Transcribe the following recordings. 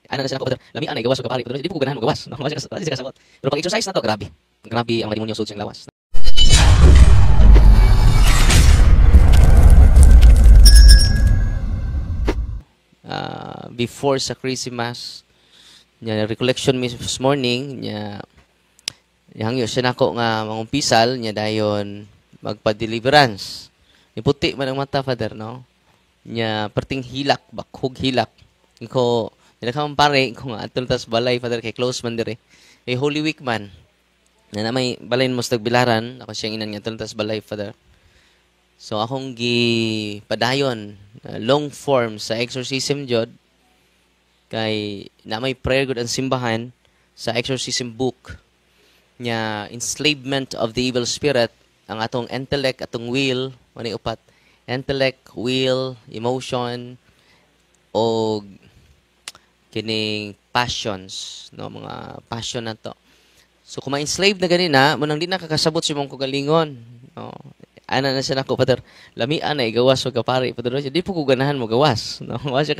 Ana na sila ko, lami ana gawas og kapari, pero di ko ganahan mo gawas. No, wala siya kasabot. Pero pag exercise na to, grabe. Grabe ang mga demonyo sud siyang lawas. Before sa Christmas, nya recollection this morning, nya hangyo siya nako nga mangumpisal, nya dayon magpa-deliverance. Ni puti man ang mata, Father, no? Nya perting hilak, bakhog hilak. Ko nila ka pare ko nga atol tas balay, Father, kay close man dire. Kay Holy Week man. Na may balay mo sa Tagbilaran, ako siyang inan nga atol tas balay, Father. So akong padayon long form sa exorcism jud kay na may prayer gud ang simbahan sa exorcism book nya enslavement of the evil spirit, ang atong intellect, atong will, mani upat, intellect, will, emotion, o kining passions, no, mga passion na to. So kung ma-enslave na ganina, munang di nakakasabot si mong kugalingon, no. Ana na siya nako, Father, lamian na igawas o kapari, Father, di po ko ganahan mo gawas, no. Wala siya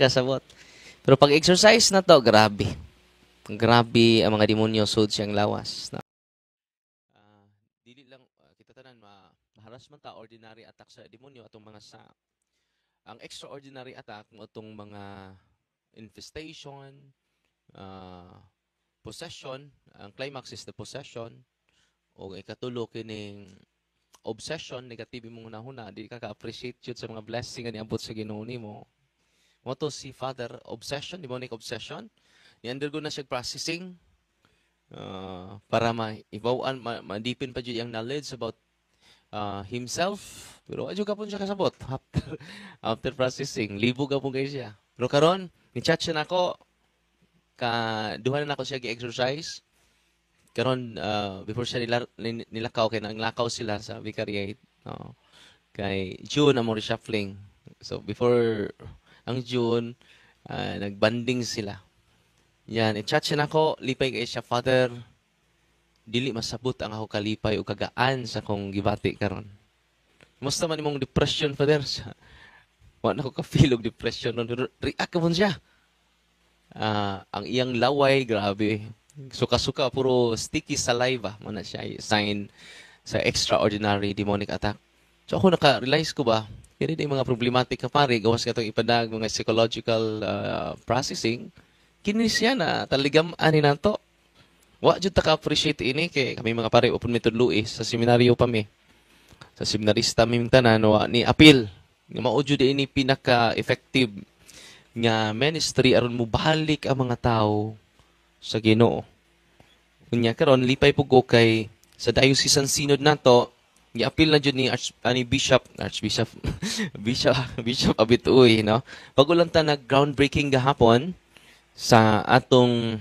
kasabot. Pero pag exercise na to, grabe. Grabe ang mga demonyo sud siyang lawas, no. Dili lang kita tanan maharas man ta ordinary attack sa demonyo atong mga sa ang extraordinary attack mo atong mga infestation, possession, ang climax is the possession, o ikatulo kining obsession, negative mong nahuna, di ka ka-appreciate yun sa mga blessing nga niabot sa Ginoo nimo. Mo to si Father, obsession, demonic obsession, ni-undergo na siya processing para ma-ibawaan, ma-deepen pa dyan yung knowledge about himself. Pero adyo ka po siya kasabot after processing, libo ka po kayo siya. Pero karon ni-chat siya na ako, duha na ako siya gi-exercise. Karon before siya nilakaw, kaya nanglakaw sila sa vicariate. Kay June ang mo reshuffling. So before ang June, nagbanding sila. Yan, i-chat siya na ako, lipay kay siya, Father, dili masabot ang ako kalipay o kagaan sa kong gibati karon. Musta man imong depression, Father? Wala na ko ka-feel og depression. React ka mo siya. Ang iyang laway, grabe. Suka-suka, puro sticky saliva. Mana siya, sign sa extraordinary demonic attack. So ako naka-realize ko ba, kaya din mga problematic ka pare, gawas ka itong ipadag, mga psychological processing, kinis yan na taligam ani na to. Wa jud ta ka-appreciate ini, kay kami mga pare, open method Luis, sa seminaryo pa mi. Sa seminarista mi tanan, ni apil. Mao jud ini pinaka-effective nga ministry aron mo balik ang mga tao sa Ginoo. Kunya karon lipay po ko kay sa diocesan synod nato, gi-appeal na jud ni Bishop Abituy, no. Pagulang ta nag groundbreaking gahapon sa atong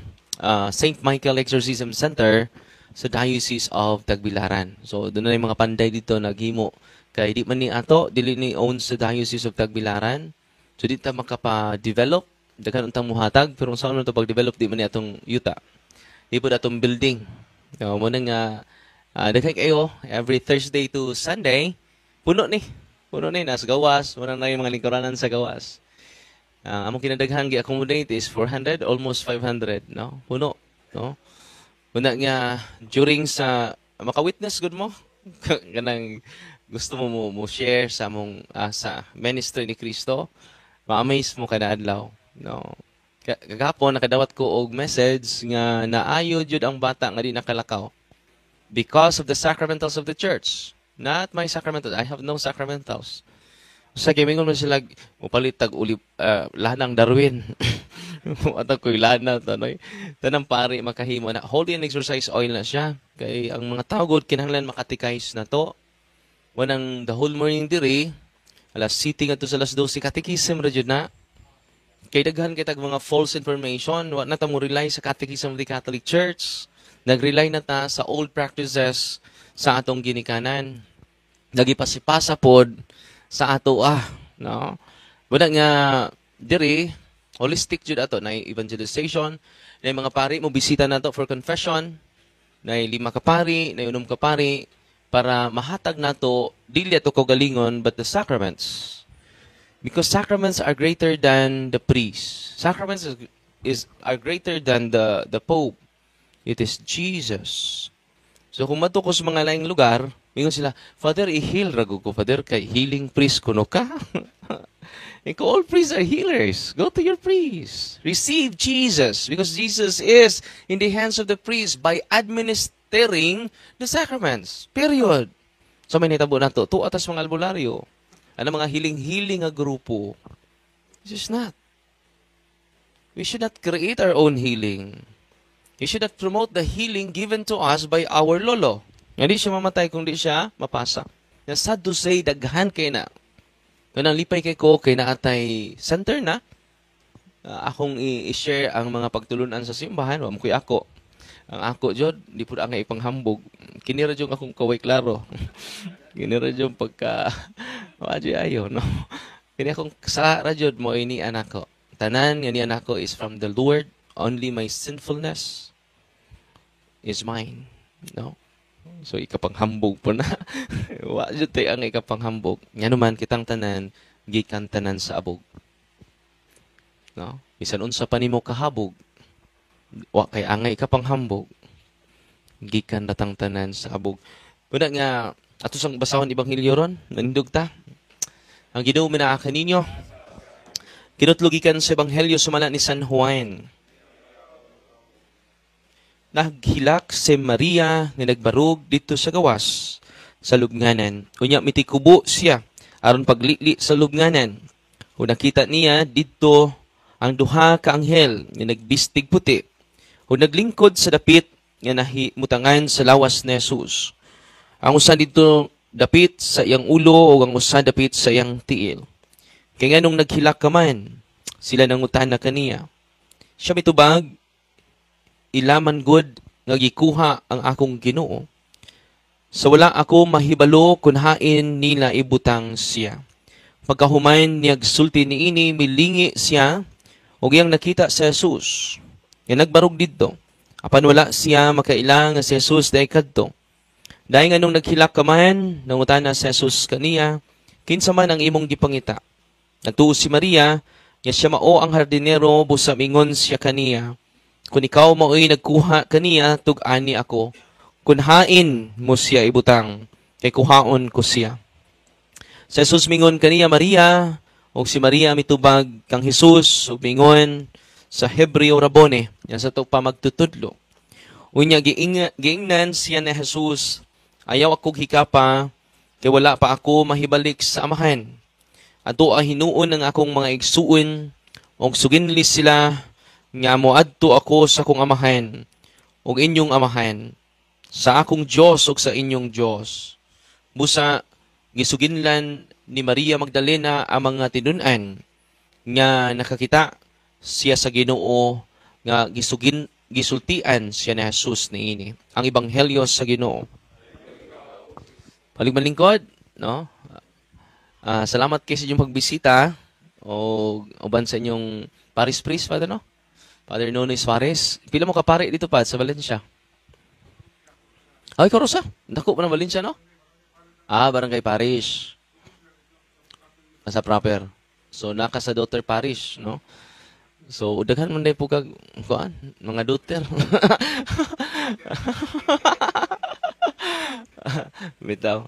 St. Michael Exorcism Center sa Diocese of Tagbilaran. So doon na yung mga panday dito naghimo kay di man ni ato dili ni own sa Diocese of Tagbilaran. So di ta makapa-develop, daghan untang muhatag, pero sa ano to pag-develop di man ni atong yuta. Di po atong building. So mo nga daghan kayo every Thursday to Sunday, puno ni nas gawas, wala na yung mga lingkuranan sa gawas. Among kinadaghan gi-accommodate is 400, almost 500, no? Puno, no? Una nga during sa maka-witness good mo kanang gusto mo share sa among sa ministry ni Kristo. Ma-amaze mo kada adlaw, no. Kagapon nakadawat ko og message nga naayo jud ang bata nga di nakalakaw because of the sacramentals of the church. Not my sacramentals. I have no sacramentals. Sa kimingon mo sila upalit tag uli lanang Darwin. Ato koy lana to noy. Tanang pare makahimo na holy and exercise oil na siya. Kay ang mga tao gud kinahanglan makatikais na to. Wanang the whole morning diri alas sitting ato sa alas 12 catechism ra jud na. Kay daghan kay tag mga false information, wa na ta mo rely sa catechism of the Catholic Church. Nag-rely na ta sa old practices sa atong ginikanan. Nagipasipasa pod sa ato no. Wala nga diri holistic jud ato na evangelization, na mga pari mo bisita nato for confession, na 5 ka pari, na 6 ka pari para mahatag nato dili ato kaugalingon but the sacraments. Because sacraments are greater than the priest. Sacraments are greater than the Pope. It is Jesus. So kung matukos mga laing lugar, mingon sila, Father, i-heal rago ko. Father, kay healing priest kuno ka. Ikaw, all priests are healers. Go to your priest. Receive Jesus because Jesus is in the hands of the priest by administering the sacraments. Period. So may nitabo na to. Tu atas mga albularyo. Ano mga healing-healing nga grupo. This is not. We should not create our own healing. We should not promote the healing given to us by our lolo. Hindi siya mamatay kung di siya mapasa. Sad to say, daghan kay na. Kanang lipay kay ko, kay naatay center na. Akong i-share ang mga pagtulunan sa simbahan. Wam ko'y ako. Ang ako, Jod, di po ang ipanghambog. Kinira yung akong kaway klaro. Kinira yung pagka... Wadyo ayo, no? Kini akong sa radyod mo, ini anak ko. Tanan, yan anak ko is from the Lord. Only my sinfulness is mine. No? So, ikapanghambog po na. Wadyo tayo ang ikapanghambog. Nga naman, kitang tanan, gikan tanan sa abog. No? Bisan unsa pa nimo kahabog, wa kay angay kapanghambog, gikan natang tanan sa abog. Una nga, ato sang basahon Ebanghelyo ron, nanindog ta. Ang Ginoo minaaka ninyo, kinutlugikan sa Ebanghelyo sumala ni San Juan. Naghilak si Maria nga nagbarog dito sa gawas sa lubnganan. Unya mitikubo siya aron paglili sa lubnganan. O nakita niya dito ang duha ka anghel nga nagbistig puti. O naglingkod sa dapit nga nahimutangan sa lawas ni Jesus. Ang usa dito dapit sa iyang ulo o ang usa dapit sa iyang tiil. Kaya nga nung naghilak ka man, sila nangutan na kaniya. Siya mitubag, ilaman good nga gikuha ang akong Ginoo. Sa wala ako mahibalo kung hain nila ibutang siya. Pagkahuman niyag sulti niini milingi siya ug iyang nakita sa Jesus. Nga nagbarog didto. Apan wala siya makailang nga si Jesus dahil kadto. Dahil nga nung naghilak ka man, nangutana si Jesus kaniya, kinsa man ang imong gipangita. Nagtuo si Maria, nga siya mao ang hardinero busa mingon siya kaniya. Kung ikaw mao'y nagkuha kaniya, tug-ani ako. Kung hain mo siya ibutang, kay kuhaon ko siya. Sa Jesus mingon kaniya Maria, o si Maria mitubag kang Jesus, o mingon sa Hebreo Rabone, yan sa ito pa magtutudlo. Unya, giingnan siya ni Jesus, ayaw akong hikapa, kay wala pa ako mahibalik sa amahan. Ato hinuon ang akong mga igsuon, o suginlis sila, nga moadto ako sa akong amahan, o inyong amahan, sa akong Diyos o sa inyong Diyos. Busa, gisuginlan ni Maria Magdalena ang mga tinunan, nga nakakita siya sa Ginoo, nga gisultian siya ni Jesus niini. Ang Ebanghelyo sa Ginoo. Paligmalingkod, no? Salamat kayo sa inyong pagbisita o uban sa inyong Paris Priest, Father, no? Father Nonoy Suarez. Pila mo ka pare dito pa sa Valencia? Ay, karosa. Dako pa ng Valencia, no? Barangay Parish. Sa proper. So, naka sa daughter parish, no? So, daghan man day po kag, kuan, mga daughter. Bitaw,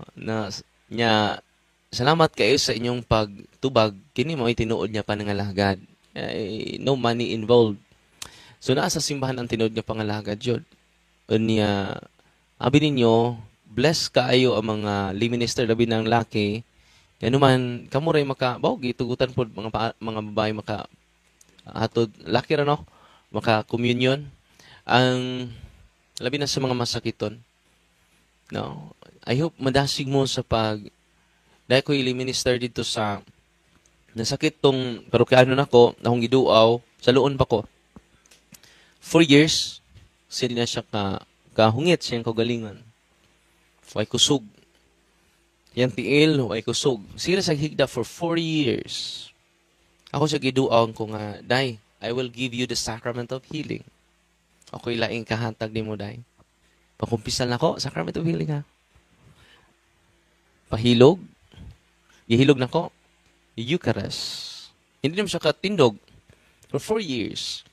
nya, salamat kayo sa inyong pagtubag. Kini mo itinuod niya panangalagad. No money involved. So, naa sa simbahan ang tinuod niya pangalagad yun. Unya, abi ninyo, bless kaayo ang mga lay minister, labi ng laki. Yan naman, kamuray gitugutan po, mga babae atod, laki ra no? Maka-communion. Ang, labi na sa mga masakiton. No? I hope madasig mo sa dahil ko ili minister dito sa nasakit tong parokyano na ko, na akong giduaw, sa loon pa ko. 4 years, sila na siya kahungit siyang kagalingan. Huwag kusog. Yang tiil, huwag kusog. Sila sa higda for 4 years. Ako siya giduaw ko nga, Day, I will give you the sacrament of healing. Ako'y laing kahantag ni mo, Day. Pakumpisal na ko, sacrament of healing ha. Pahilog. Gihilog na ko. Eucharist. Hindi naman siya katindog for 4 years.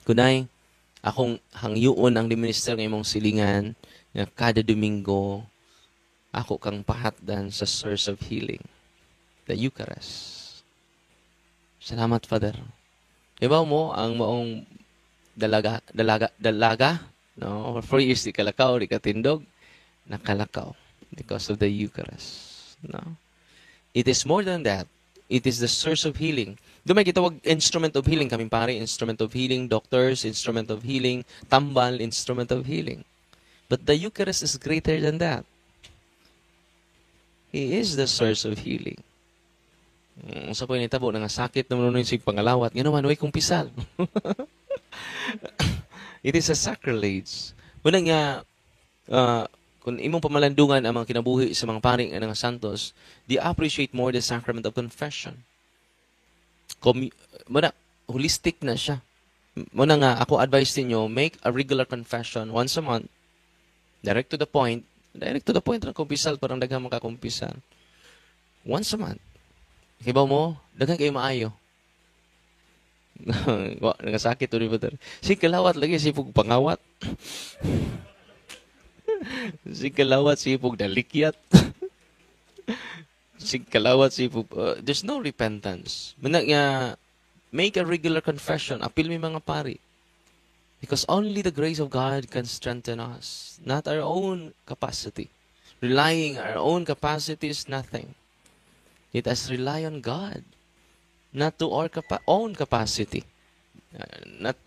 Kunay, akong hangyoon ang minister ng imong silingan nga kada Domingo ako kang pahatdan sa source of healing, the Eucharist. Salamat, Father. Iba mo ang maong dalaga, no? For 4 years di kalakaw, di katindog, nakalakaw because of the Eucharist. No? It is more than that. It is the source of healing. Doon may gitawag instrument of healing. Kaming pare, instrument of healing. Doctors, instrument of healing. Tambal, instrument of healing. But the Eucharist is greater than that. He is the source of healing. Sa po nitabo na nga sakit naman nun yung pangalawat. Nga naman, way kong pisal. It is a sacrilege. Muna nga, kung imong pamalandungan ang mga kinabuhi sa mga paring ng santos, they appreciate more the sacrament of confession. Muna, holistic na siya. Muna nga, ako advise ninyo, make a regular confession once a month. Direct to the point na kumpisal, parang daghang makakumpisal. Once a month. Kibaw mo, daghang kayo maayo. Nangasakit to rin ba ito? Si kalawat lagi, si pug pangawat. Si kalawat, si pug dalikyat. Si kalawat, si pug... there's no repentance. Muna nga, make a regular confession. Appeal mi mga pari. Because only the grace of God can strengthen us. Not our own capacity. Relying our own capacity is nothing. Let us rely on God. Not to our own capacity. Not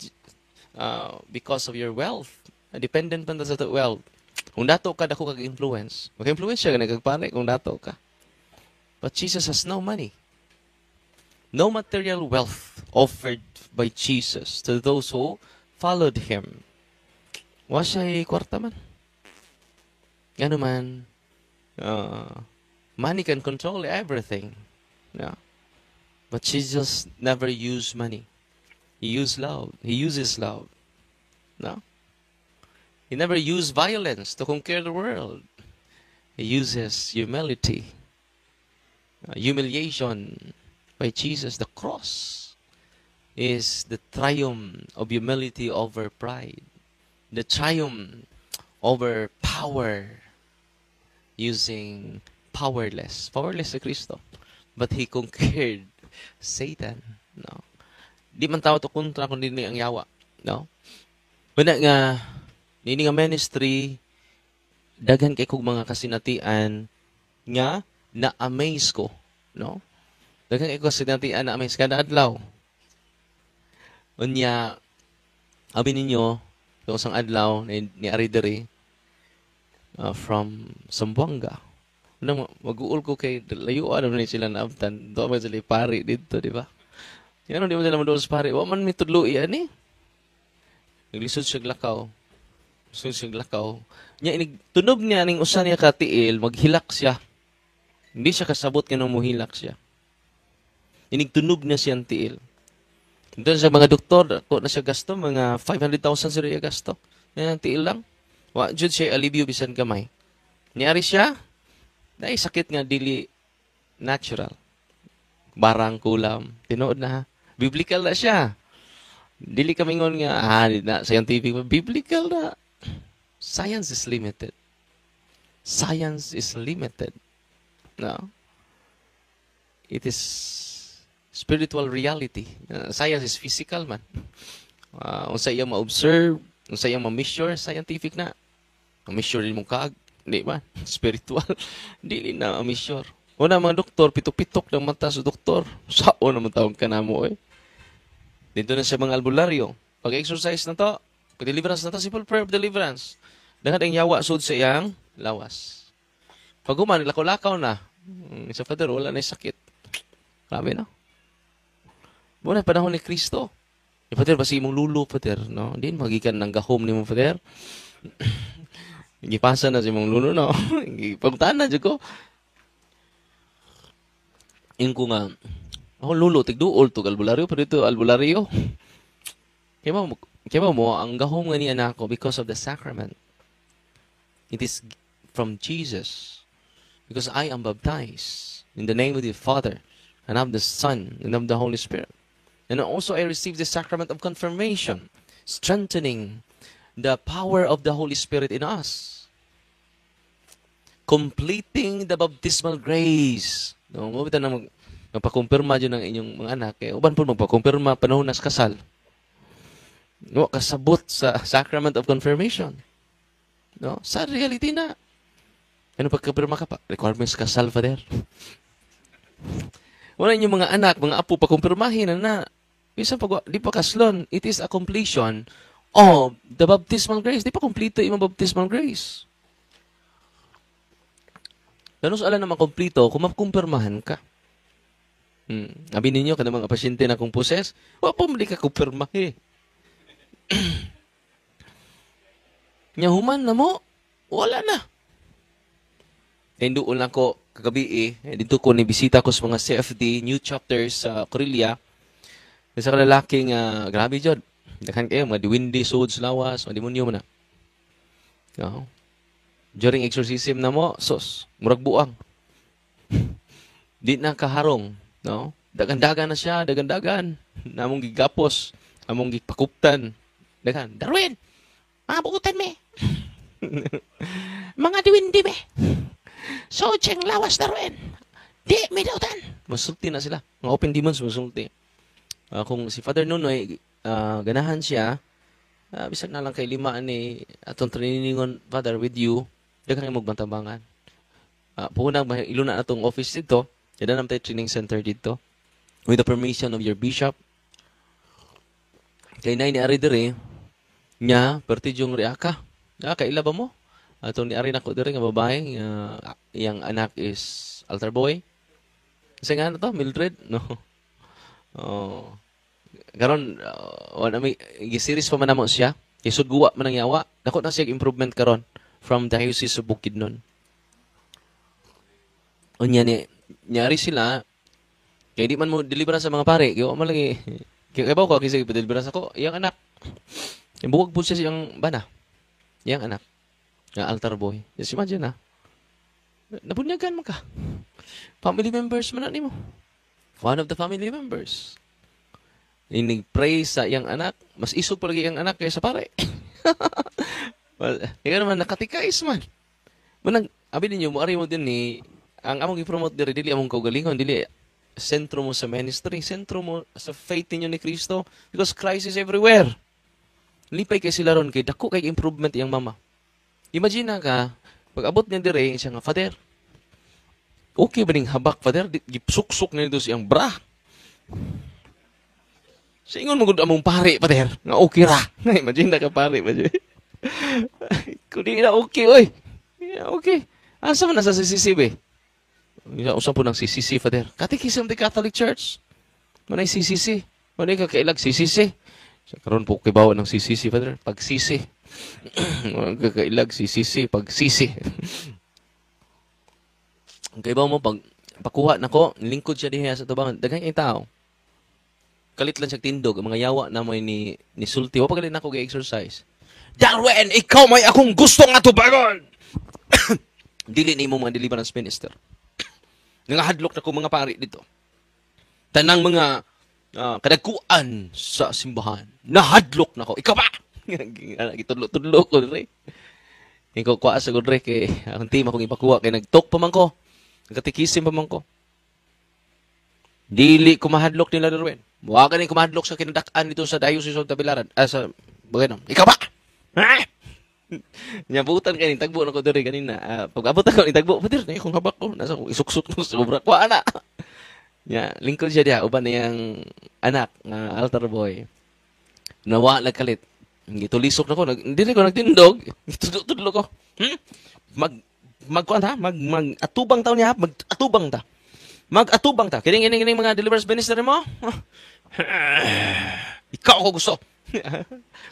because of your wealth. Dependent pa sa wealth. Kung dato ka, dako kag-influence. Mag-influence siya, nagkagpare kung dato ka. But Jesus has no money. No material wealth offered by Jesus to those who followed Him. Wa siya kwarta man. Ano man, money can control everything. Yeah. But Jesus never used money. He used love. He uses love. No? He never used violence to conquer the world. He uses humility. Humiliation by Jesus. The cross is the triumph of humility over pride. The triumph over power using powerless. Powerless si Kristo. But He conquered Satan. No? Di man tao to kontra kundi ang yawa. No? Muna nga, nini nga ministry, daghan kay kog mga kasinatian nga na-amaze ko. No? Daghan kay kog kasinatian na-amaze kada adlaw. Unya, abi ninyo, yung isang adlaw ni Aridere from Zamboanga. Mag-uul ko kay layuan naman sila naabtan. Doon man sila pari dito, di ba? Yan, di mo sila madoon sa pari. Wa man may tudlo iyan eh. Naglisod siya glakaw. Nya, tunog niya ning usa niya katiil, maghilak siya. Hindi siya kasabot kanang muhilak siya. Tunog na siyang tiil. Doon sa mga doktor, ako na siya gasto, mga 500,000 siya gasto. Yan, tiil lang. Wa jud siya alibyo bisan kamay. Niyari siya, dahil sakit nga dili natural. Barang kulam. Tinood na ha. Biblical na siya. Dili kami ngon nga, na scientific, biblical na. Science is limited. Science is limited. No? It is spiritual reality. Science is physical man. Kung sa iyang ma-observe, kung sa iyang ma-measure, scientific na. Ma-measure din mong kag, di ba? Spiritual. Dili na ma-measure. Una mga doktor, pitok-pitok ng mata sa doktor. Sao naman taong ka na mo eh. Dito na sa mga albularyo. Pag-exercise na to, pag-deliverance na to, simple prayer of deliverance. Dapat ang yawa sud sa iyang lawas. Pag human, lakaw-lakaw na. Sa Father, wala na sakit. Grabe na. Muna, panahon ni Kristo. Father, basi mong lulo, Father. No? Hindi, magikan ng gahom ni mong Father. Gipasa na si mong lulo, no? Pagpuntaan na, dyan ko. Yung ko nga, ako lulo, tigduol to albularyo, pero ito albularyo. Kaya mo, ang gahom nga ni anak ko because of the sacrament. It is from Jesus. Because I am baptized in the name of the Father, and of the Son, and of the Holy Spirit. And also I received the sacrament of confirmation. strengthening the power of the Holy Spirit in us. Completing the baptismal grace. No, mo bitaw na magpakumpirma dyan ng inyong mga anak. Uban po magpakumpirma panahon nas kasal. No, kasabot sa sacrament of confirmation. No, sa reality na. Ano pagkapirma ka pa? Requirements kasal, Father. Wala inyong mga anak, mga apo, pakumpirmahin na isa pag di pa kaslon, it is a completion of the baptismal grace. Di pa kompleto yung baptismal grace. Ganun sa ala na makomplito kung makumpirmahan ka. Sabi ninyo, kada mga pasyente na kung poses, wala pa mali ka kumpirmahe. Nyahuman na mo, wala na. Doon lang ko kagabi dito ko nibisita ko sa mga CFD new chapters sa Corelia. Sa kalalaking grabe jud. Daghan kayo mga diwindi swords lawas, mga demonyo man na. No. During exorcism na mo, sos, murag buang. Di na kaharong, no? Dagan-dagan na siya, dagan-dagan. Namong gigapos, among gipakuptan. Dagan, Darwin, mga bukutan me. Mga diwindi me. So, cheng lawas, Darwin. Di, may dautan. Masulti na sila. Mga open demons, masulti. Kung si Father Nunoy, ganahan siya, bisag na lang kay lima ni atong trainingon, Father, with you, dagang yung magbantabangan. Pumunang iluna na itong office dito, yan na tayo training center dito, with the permission of your bishop. Kay na ni Ari dire, niya, pertidyong reaka. Kaila ba mo? Atong ni Ari na ko dire nga babae, yung anak is altar boy. Kasi nga na to, Mildred? No. Oh. Karon, series pa man namo siya. Isod guwa man ang yawa. Dako na siya improvement karon from Diocese of Bukidnon. Unya nyari sila, kaya di man mo deliveran sa mga pare. Kaya mo lagi, kaya ba ko, kasi deliveran sa ko, yung anak. Yung buwag po siya siyang bana. Yung anak. Yung altar boy. Just imagine nabunyagan mo ka. Family members man na mo. One of the family members. Inig-pray sa iyang anak. Mas isog palagi iyang anak kaysa pare. Well, ikaw naman, nakatikais man. Manang, abi ninyo, muari mo din ang among i-promote diri, dili among kaugalingon, dili sentro mo sa ministry, sentro mo sa faith ninyo ni Kristo, because Christ is everywhere. Lipay kay sila ron, kay dako kay improvement iyang mama. Imagine na ka, pag abot niya dire, siya nga, Father, okay ba ning habak, Father? Gipsuksok na nito siyang bra. Sa ingon mo gud among pare, Father, nga okay ra. Imagine na ka pare, imagine. Kung di na okay, oy. Okay. Asa man nasa CCCB? Usan po ng CCC, Father. Catechism of the Catholic Church. Manay CCC. Manay kakailag CCC. Karon po kibawa ng CCC, Father. Pag-CC. Kakailag CCC. Pag-CC. Ang kaibaw mo, pag pakuha na ko, lingkod siya diha sa tubangan. Daghang yung tao. Kalit lang siya tindog. Ang mga yawa na mo ni sulti. Wapag galit na ako ga-exercise. Darwin, ikaw may akong gusto nga tubangon! Dili ni mo mga deliverance minister. Nangahadlok na ko mga pari dito. Tanang mga kadagkuan sa simbahan. Nahadlok na ko. Ikaw ba? Gitudlo-tudlo ko rin. Ikaw kuha sa gudre kay ang team akong ipakuha kay nagtok pa man ko. Nagkatikisim pa man ko. Dili ko mahadlok nila Darwin. Huwag ka rin kumahadlok sa kinadak-an dito sa Diocese of Tabilaran. Sa bagay ikaw ba? Ha? Nyabutan kanin tagbo na ko diri kanina. Pag abot ako ni tagbo, patir na akong habak ko, nasa ko isuksok ko sa obra ko ana. Ya, lingkod siya diha uban niyang anak nga altar boy. Nawa nagkalit. Gitulisok na ko, dili ko nagtindog. Gitudlo ko. Magkuan ta, mag-atubang taw niya, mag-atubang ta. Mag-atubang ta. Kining mga deliverance minister mo. Ikaw ako gusto.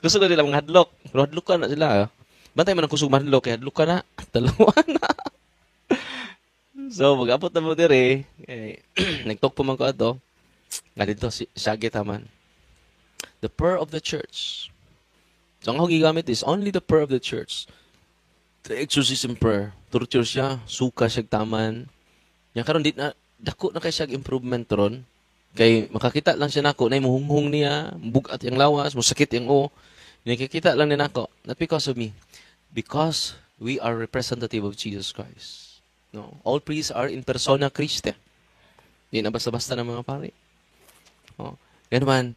Gusto ko nila mga hadlok. Pero hadlok ka na sila. Bantay man ang kusog mahadlok. Kaya hadlok ka na. Dalawa na. So, mag-apot na mo diri. Nagtalk po man ko ato. Nga dito, siyagi taman. The prayer of the church. So, ang akong gigamit is only the prayer of the church. The exorcism prayer. Torture siya. Suka siya taman. Yan karon dit na, dako na kay siya improvement ron. Kay makakita lang siya nako na muhunghong niya, bugat yang lawas, musakit yang Nakikita lang din ako, not because of me, because we are representative of Jesus Christ. No, all priests are in persona Christi. Di na basta-basta ng mga pari. Oh, ganun,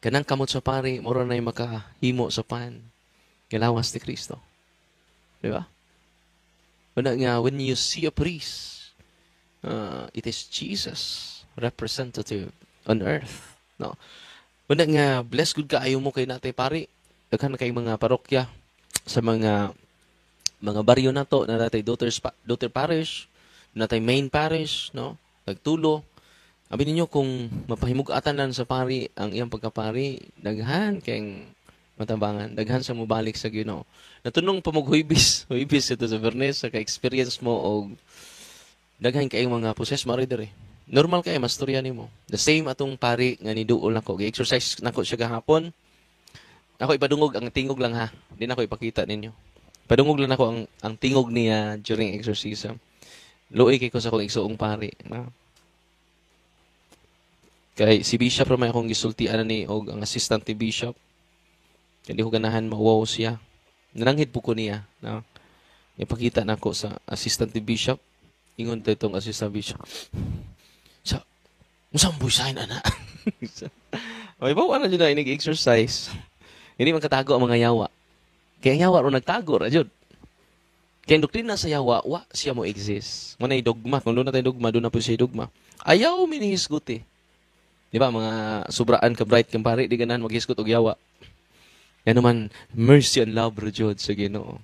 kanang kamot sa pari, mura na yung makahimo sa pan. Galawas ni Kristo. Di ba? Wala nga, when you see a priest, it is Jesus, representative on earth. No? Wala nga, bless good ka, ayaw mo kay natay pari. Daghan kay mga parokya sa mga baryo na to, na natay daughter parish, natay main parish, no? Nagtulo. Abi ninyo kung mapahimugatan lang sa pari ang iyang pagkapari, daghan kayong matambangan, daghan sa mubalik sa Ginoo. Natunong pa huibis ito sa Bernes, sa ka-experience mo o daghan kayong mga possess mari dere. Normal kay mastorya nimo. The same atong pari nga niduol nako, gi-exercise nako siya gahapon. Ako ipadungog ang tingog lang ha. Di na ko ipakita ninyo. Padungog lang ako ang tingog niya during exorcism. Luoy kay ko sa akong igsuong pari. No? Kay si Bishop ramay akong gisultian ni og ang assistant ni Bishop. Kaya di ko ganahan mauwaw siya. Nananghid po ko niya. No? Ipakita na ako sa assistant ni Bishop. Ingon tayo itong assistant Bishop. Sa, musang busahin na. May bawa na dyan na inig-exercise. Hindi man katago ang mga yawa. Kaya ang yawa ro nagtago ra jud. Kaya ang doktrina sa yawa, siya mo exist. Manay dogma. Kung doon na tayo dogma, doon na po siya dogma. Ayaw minihisgot eh. Di ba, mga sobraan ka bright kang pare, di ganahan maghisgot og yawa. Yan naman, mercy and love ro jud sa Ginoo.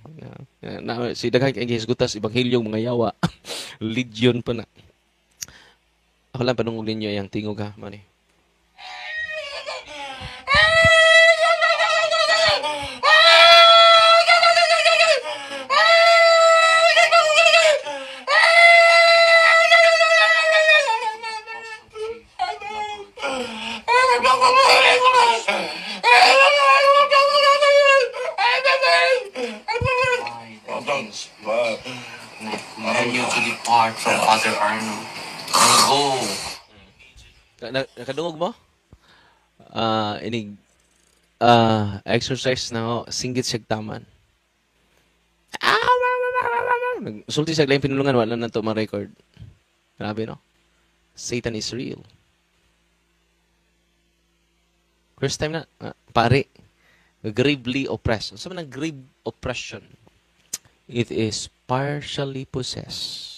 Si daghan kay hisgotas ebanghelyo mga yawa. Legion pa na. Ako lang panungog ninyo yung tingog ha, mani. And you to depart from Father Arnold. Go. Nakadungog mo? Exercise na ako, singgit siya taman. Sulti siya lang pinulungan, wala na ito ma-record. Grabe, no? Satan is real. First time na, pare, gravely oppressed. Ano sabi ng grave oppression? It is partially possessed.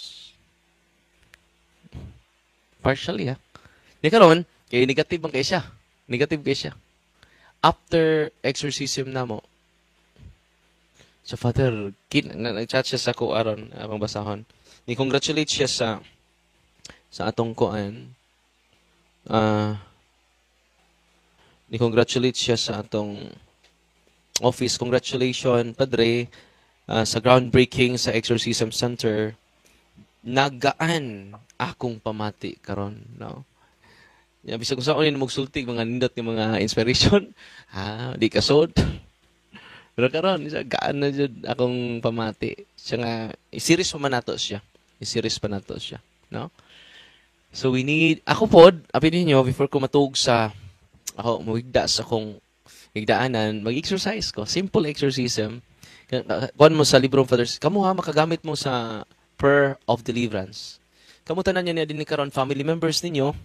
Partially, ha? Di karon, kaya negative ang kaya siya. Negative kaya siya. After exorcism na mo, sa Father, nag-chat siya sa ko aron, abang basahon. Ni-congratulate siya sa atong koan. Ni-congratulate siya sa atong office. Congratulations, Padre, sa groundbreaking sa Exorcism Center. Nagaan akong pamati karon, no? Bisag kung saan ni magsulti mga nindot ng mga inspiration, di kasod. Pero karon isa gaan na jud akong pamati. Siya nga i-series pa man nato siya. I-series pa nato siya, no? So we need ako pod, apil niyo before ko matug sa ako muigda sa akong higdaanan, mag-exercise ko. Simple exorcism. Kuan mo sa libro ng Fathers, kamo ha makagamit mo sa prayer of deliverance. Kamo tanan niya din karon family members ninyo,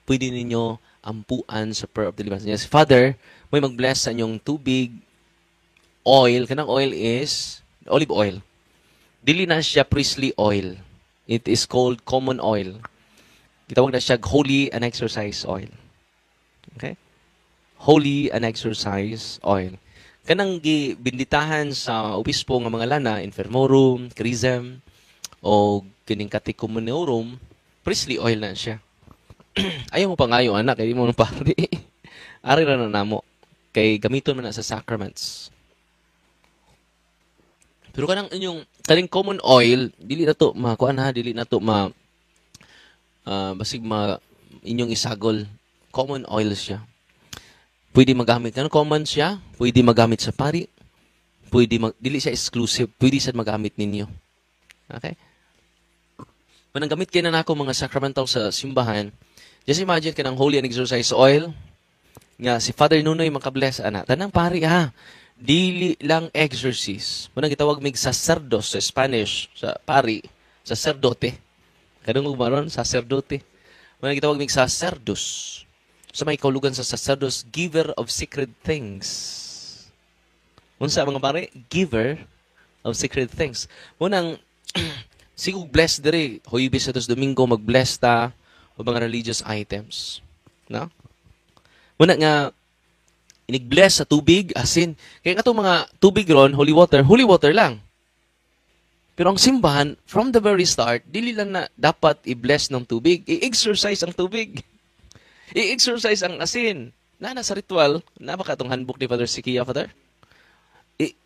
pwede ninyo ampuan sa prayer of deliverance. Yes, Father, may mag-bless sa inyong tubig, oil. Kanang oil is olive oil. Dili na siya priestly oil. It is called common oil. Gitawag na siya holy and exercise oil. Okay? Holy and exercise oil. Kanang gibinditahan sa obispo nga mga lana, infirmorum, chrism, o kining catechumenorum, priestly oil na siya. Ayaw mo pa nga yung anak, kaya di mo pari. Ari na namo. Kay gamiton mo na sa sacraments. Pero kaning common oil, dili na to dili na to basig inyong isagol. Common oil siya. Pwede magamit. Common siya? Pwede magamit sa pari. Dili siya exclusive. Pwede siya magamit ninyo. Okay? Manang gamit kayo na ako mga sacramental sa simbahan, just imagine ka ng holy and exorcise oil, nga si Father Nunoy makabless ana. Tanang pari ha. Dili lang exorcist. Muna gitawag mig sacerdos sa Spanish, sa pari, sacerdote. Kadung umaron sacerdote. Muna gitawag mig sacerdos. Sa may kaulugan sa sacerdos, giver of secret things. Unsa mga pare? Giver of secret things. Munang sigug bless diri, Huwebes sa Domingo mag-bless ta o mga religious items. No? Muna nga inig-bless sa tubig, asin. Kaya nga mga tubig ron, holy water lang. Pero ang simbahan, from the very start, dili lang na dapat i-bless ng tubig. I-exercise ang tubig. I-exercise ang asin. Na sa ritual, napaka itong handbook ni Father Sikia, Father.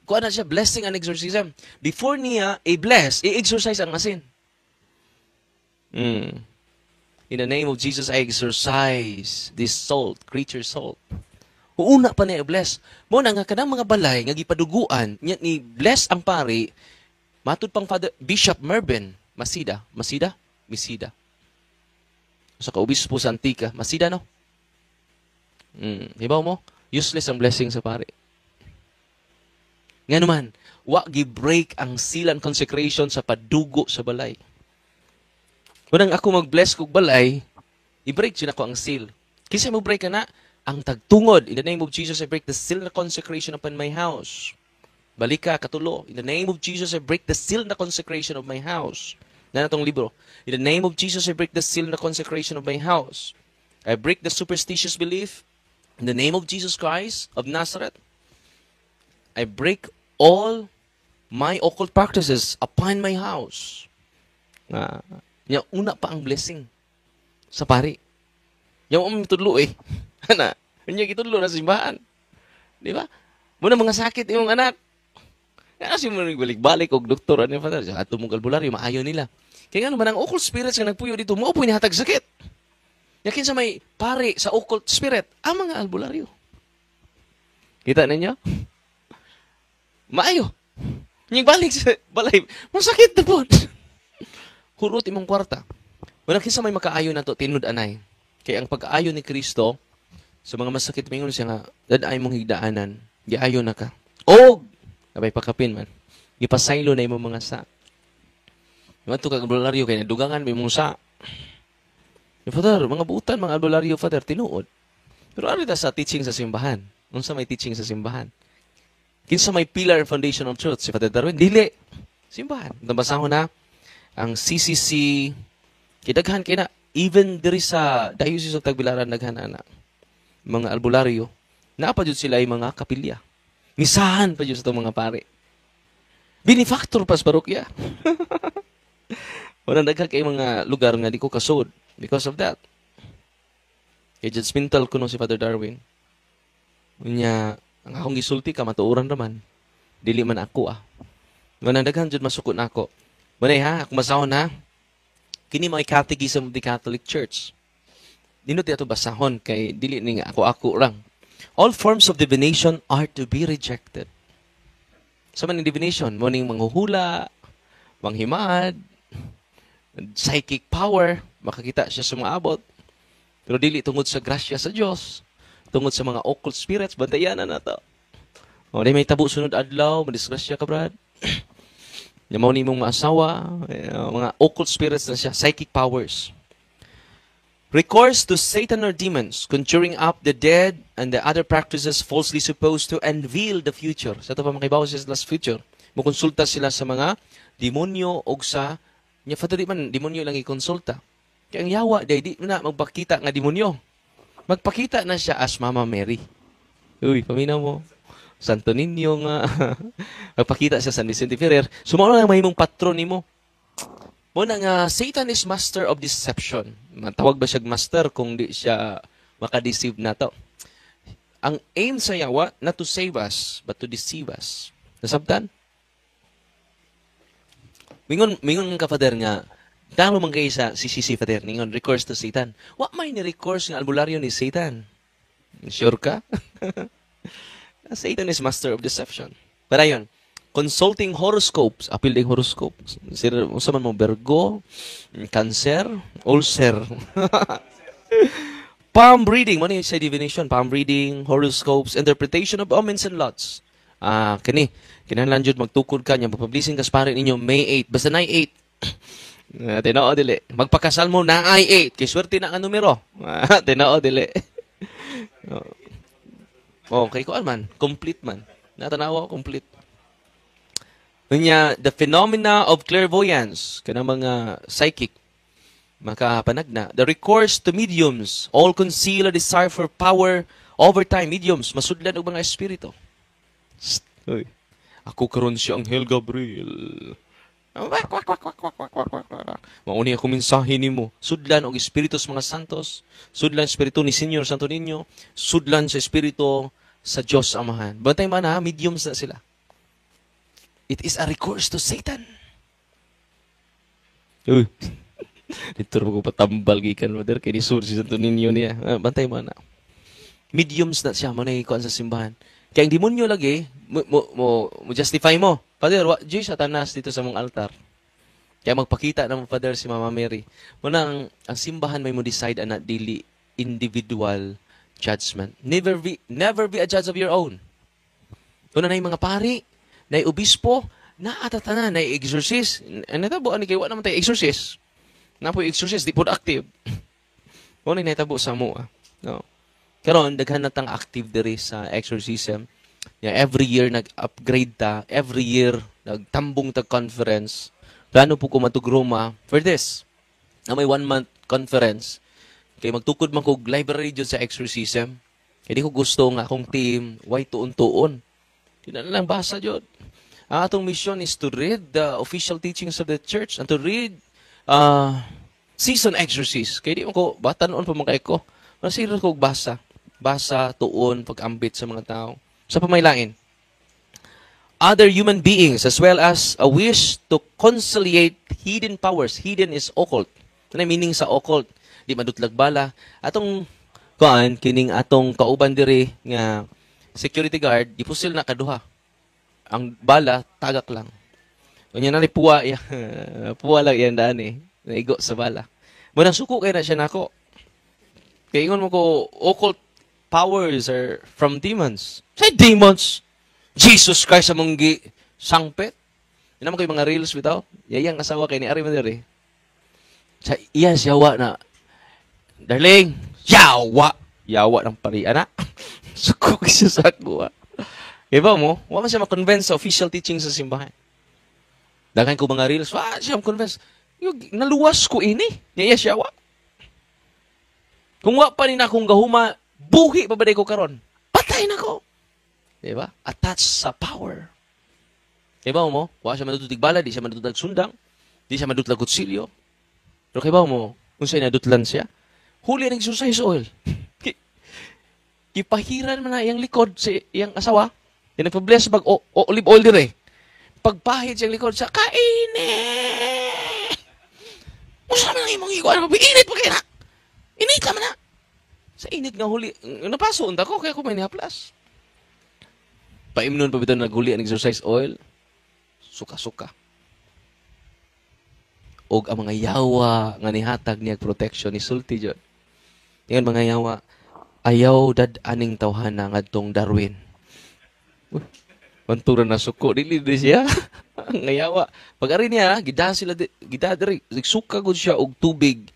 Kuha na siya, blessing and exorcism. Before niya i-bless, i-exercise ang asin. In the name of Jesus, I exercise this salt, creature salt. Una pa niya i-bless. Muna nga kanang mga balay, nga gipaduguan, niya ni-bless ang pari, matud pang Father Bishop Mervin, Misida. Sa kaobispo sa Antica, Masida, no? Hibaw mo? Useless ang blessing sa pari. Nga naman, wa gi-break ang seal and consecration sa padugo sa balay. Unang ako mag-bless kog balay, i-break siya ko ang seal. Kisa mo break ka na, ang tagtungod, in the name of Jesus, I break the seal na consecration upon my house. Balik ka, katulo. In the name of Jesus, I break the seal na consecration of my house. Na natong libro. In the name of Jesus, I break the seal na consecration of my house. I break the superstitious belief. In the name of Jesus Christ of Nazareth, I break all my occult practices upon my house. Una pa ang blessing sa pari. Yung umitudlo eh. Ana, niya gitudlo na simbahan. Di ba? Muna mga sakit yung anak. Kasi mo balik-balik og doktor ano Father, ato mong albularyo maayo nila. Kaya nga naman ang occult spirits nga nagpuyo dito, mao po hatag sakit. Yakin sa may pare sa occult spirit, ang mga albularyo. Kita ninyo? Maayo. Ning balik sa balay, masakit na po. Hurot imong kwarta. Wala kinsa may makaayo na to tinud anay. Kaya ang pag-aayo ni Kristo sa mga masakit mingon siya nga, daday mong higdaanan, giayo na ka. Og kabay pakapin man. Gipasaylo na imong mga sa. Yung ito kag albularyo kay nadugangan may mong sa. Father, mga buutan, mga albularyo, Father, tinuod. Pero ano ita sa teaching sa simbahan? Unsa may teaching sa simbahan? Kinsa may pillar and foundation of truth? Si Father Darwin, dili. Simbahan. Nabasahon na ang CCC, kidaghan kina, even diri sa Diocese of Tagbilaran daghan na mga albularyo, napadjud sila ay mga kapilya. Misahan pa dyan sa itong mga pare. Benefactor pa sa parokya. Wala daghan kay mga lugar nga di ko kasod because of that. Kaya judgmental ko no si Father Darwin. Unya, ang akong gisulti ka, matuuran naman. Dili man ako Wala daghan dyan masukot na ako. Wala ha, akong masahon ha. Kini mga catechism of the Catholic Church. Dino ito basahon kay dili ni nga ako lang. All forms of divination are to be rejected. Sa man divination, mo ning manghuhula, manghimad, psychic power, makakita siya sa mga abot. Pero dili tungod sa grasya sa Dios, tungod sa mga occult spirits, bantayan na to. O, di may tabo sunod adlaw, madisgrasya ka, brad. Yung mga nimong maasawa, mga occult spirits na siya, psychic powers. Recourse to Satan or demons, conjuring up the dead and the other practices falsely supposed to unveil the future. Sa ito pa makibawa sila sa future. Mukonsulta sila sa mga demonyo o sa, niya fatali man, demonyo lang ikonsulta. Kaya ang yawa, di na magpakita nga demonyo. Magpakita na siya as Mama Mary. Uy, paminaw mo. Santo Niño nga. Magpakita siya San Vicente Ferrer. Sumano lang mahimong patron ni mo. Muna nga, Satan is master of deception. Matawag ba siya master kung di siya makadeceive na to? Ang aim sa yawa, not to save us, but to deceive us. Nasabtan? Mingon ka, Father, nga, talo man kayo sa CCC, Father, ningon, recourse to Satan. Wa may ni-recourse ng albularyo ni Satan? Sure ka? Satan is master of deception. Pero yun, consulting horoscopes, appeal ding horoscopes. Sa man mo, Virgo, Cancer, Ulcer. Palm reading, mo ni sa divination, palm reading, horoscopes, interpretation of omens and lots. Kinahanglan jud magtukod ka nya, magpublishing ka sa pare ninyo May 8, basta na 8. Tinoo dili. Magpakasal mo na ay 8, kay swerte na ang numero. Tinoo dili. Okay ko man, complete man. Natanawa complete. Unya, the phenomena of clairvoyance, kanang mga psychic, makapanagna. The recourse to mediums, all conceal a desire for power over time. Mediums, masudlan og mga espiritu. Uy, ako karon si Anghel Gabriel. Mauni ako mensahe nimo. Sudlan og espiritu sa mga santos, sudlan espiritu ni Senyor Santo Niño, sudlan sa espiritu sa Diyos Amahan. Bantay man ha, mediums na sila. It is a recourse to Satan. Uy. Dito ko patambal gikan mother kay ni Sur si Santo Niño niya. Bantay mo na. Mediums na siya mo na ikuan sa simbahan. Kaya ang demonyo lagi mo justify mo. Father, wa Diyos satanas dito sa mong altar. Kaya magpakita na mo Father si Mama Mary. Muna ang simbahan may mo decide na dili individual judgment. Never be a judge of your own. Una na yung mga pari, na obispo, na atatanan, na exorcist. Natabo, ani kayo, naman tayo exorcist. Na po exorcist, di po active. Muna yung natabo sa mo. No. Karon daghan na tang active diri sa exorcism. Every year nag-upgrade ta, every year nagtambong ta conference. Plano po ko matug-Roma for this. Na may 1-month conference. Kay magtukod man ko library dyan sa exorcism. Kaya di ko gusto nga akong team, why tuon-tuon. Di na lang basa dyan. Ang atong mission is to read the official teachings of the church and to read season exorcist. Kaya di mo ko, bata noon pa mga ko. Masira ko basa. Basa, tuon, pag-ambit sa mga tao. Sa pamailain. Other human beings as well as a wish to conciliate hidden powers. Hidden is occult. Ano meaning sa occult? Di madutlag bala. Atong kining atong kauban diri nga security guard, dipusil na kaduha. Ang bala, tagak lang. Kanya na ni puwa, puwa lang yan daan eh. Naigo sa bala. Munang suko kayo na siya nako. Kaya ingon mo ko, occult powers are from demons. Say demons! Jesus Christ among sangpet. Yan naman kayo mga reels bitaw. Yayang asawa kay ni Ari Madere. Sa iya yawa na, darling, yawa! Yawa ng pari, anak. Suko siya sa ako. Iba mo, wala siya ma-convince sa official teaching sa simbahan. Daghan ko mga reels, siya ma-convince. Naluwas ko ini. Niya siya, wa. Kung wa pa rin akong gahuma, buhi pa ba ko karon? Patay na ko. Diba? Attached sa power. Iba mo, wala siya madututig bala, di siya madututag sundang, di siya madututag kutsilyo. Pero kaya mo, kung sa'yo nadutlan siya, huli ang exercise oil. Kipahiran man na iyang likod sa iyang asawa, yung nagpabless pag olive oil dire. Pagpahid siyang likod sa kainin. Musa man ang imong iguan, init pa kayo na. Init ka man na. Sa init nga huli, napaso unta ko, kaya ko may nihaplas. Paimnon pa bitaw naghuli ang exercise oil, suka-suka. Og ang mga yawa nga nihatag niya protection ni sulti jud. Yan mga yawa, ayaw dad-aning tawhana ngadtong Darwin. Pantura na suko, dili siya. Ang yawa. Pag-ari niya, gidadari, suka gud siya og tubig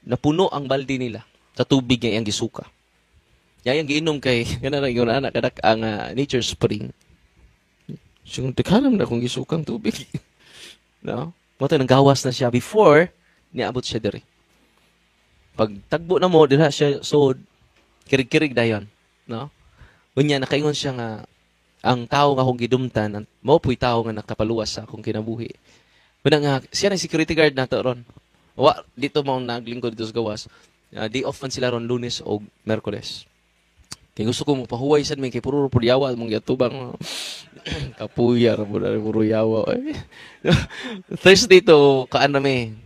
na puno ang balde nila. Sa tubig niya iyang gisuka. Yang giinom kay kana lang yung anak kadak ang nature spring. Sing tekalam na kung gisukang tubig. No? Moto nang gawas na siya before niabot siya diri. Pag tagbo na mo dira siya sod kirig-kirig dayon, no? Unya nakaingon siya nga ang tao nga akong gidumtan, mao puy tao nga nakapaluwas sa akong kinabuhi. Una nga siya na security guard nato ron. Wa dito mo naglingkod dito sa gawas. Day off man sila ron Lunes o Merkules. Kaya gusto ko mapahuway sad may kay puro yawa mong yatubang kapuyar mo na puro yawa. Thursday to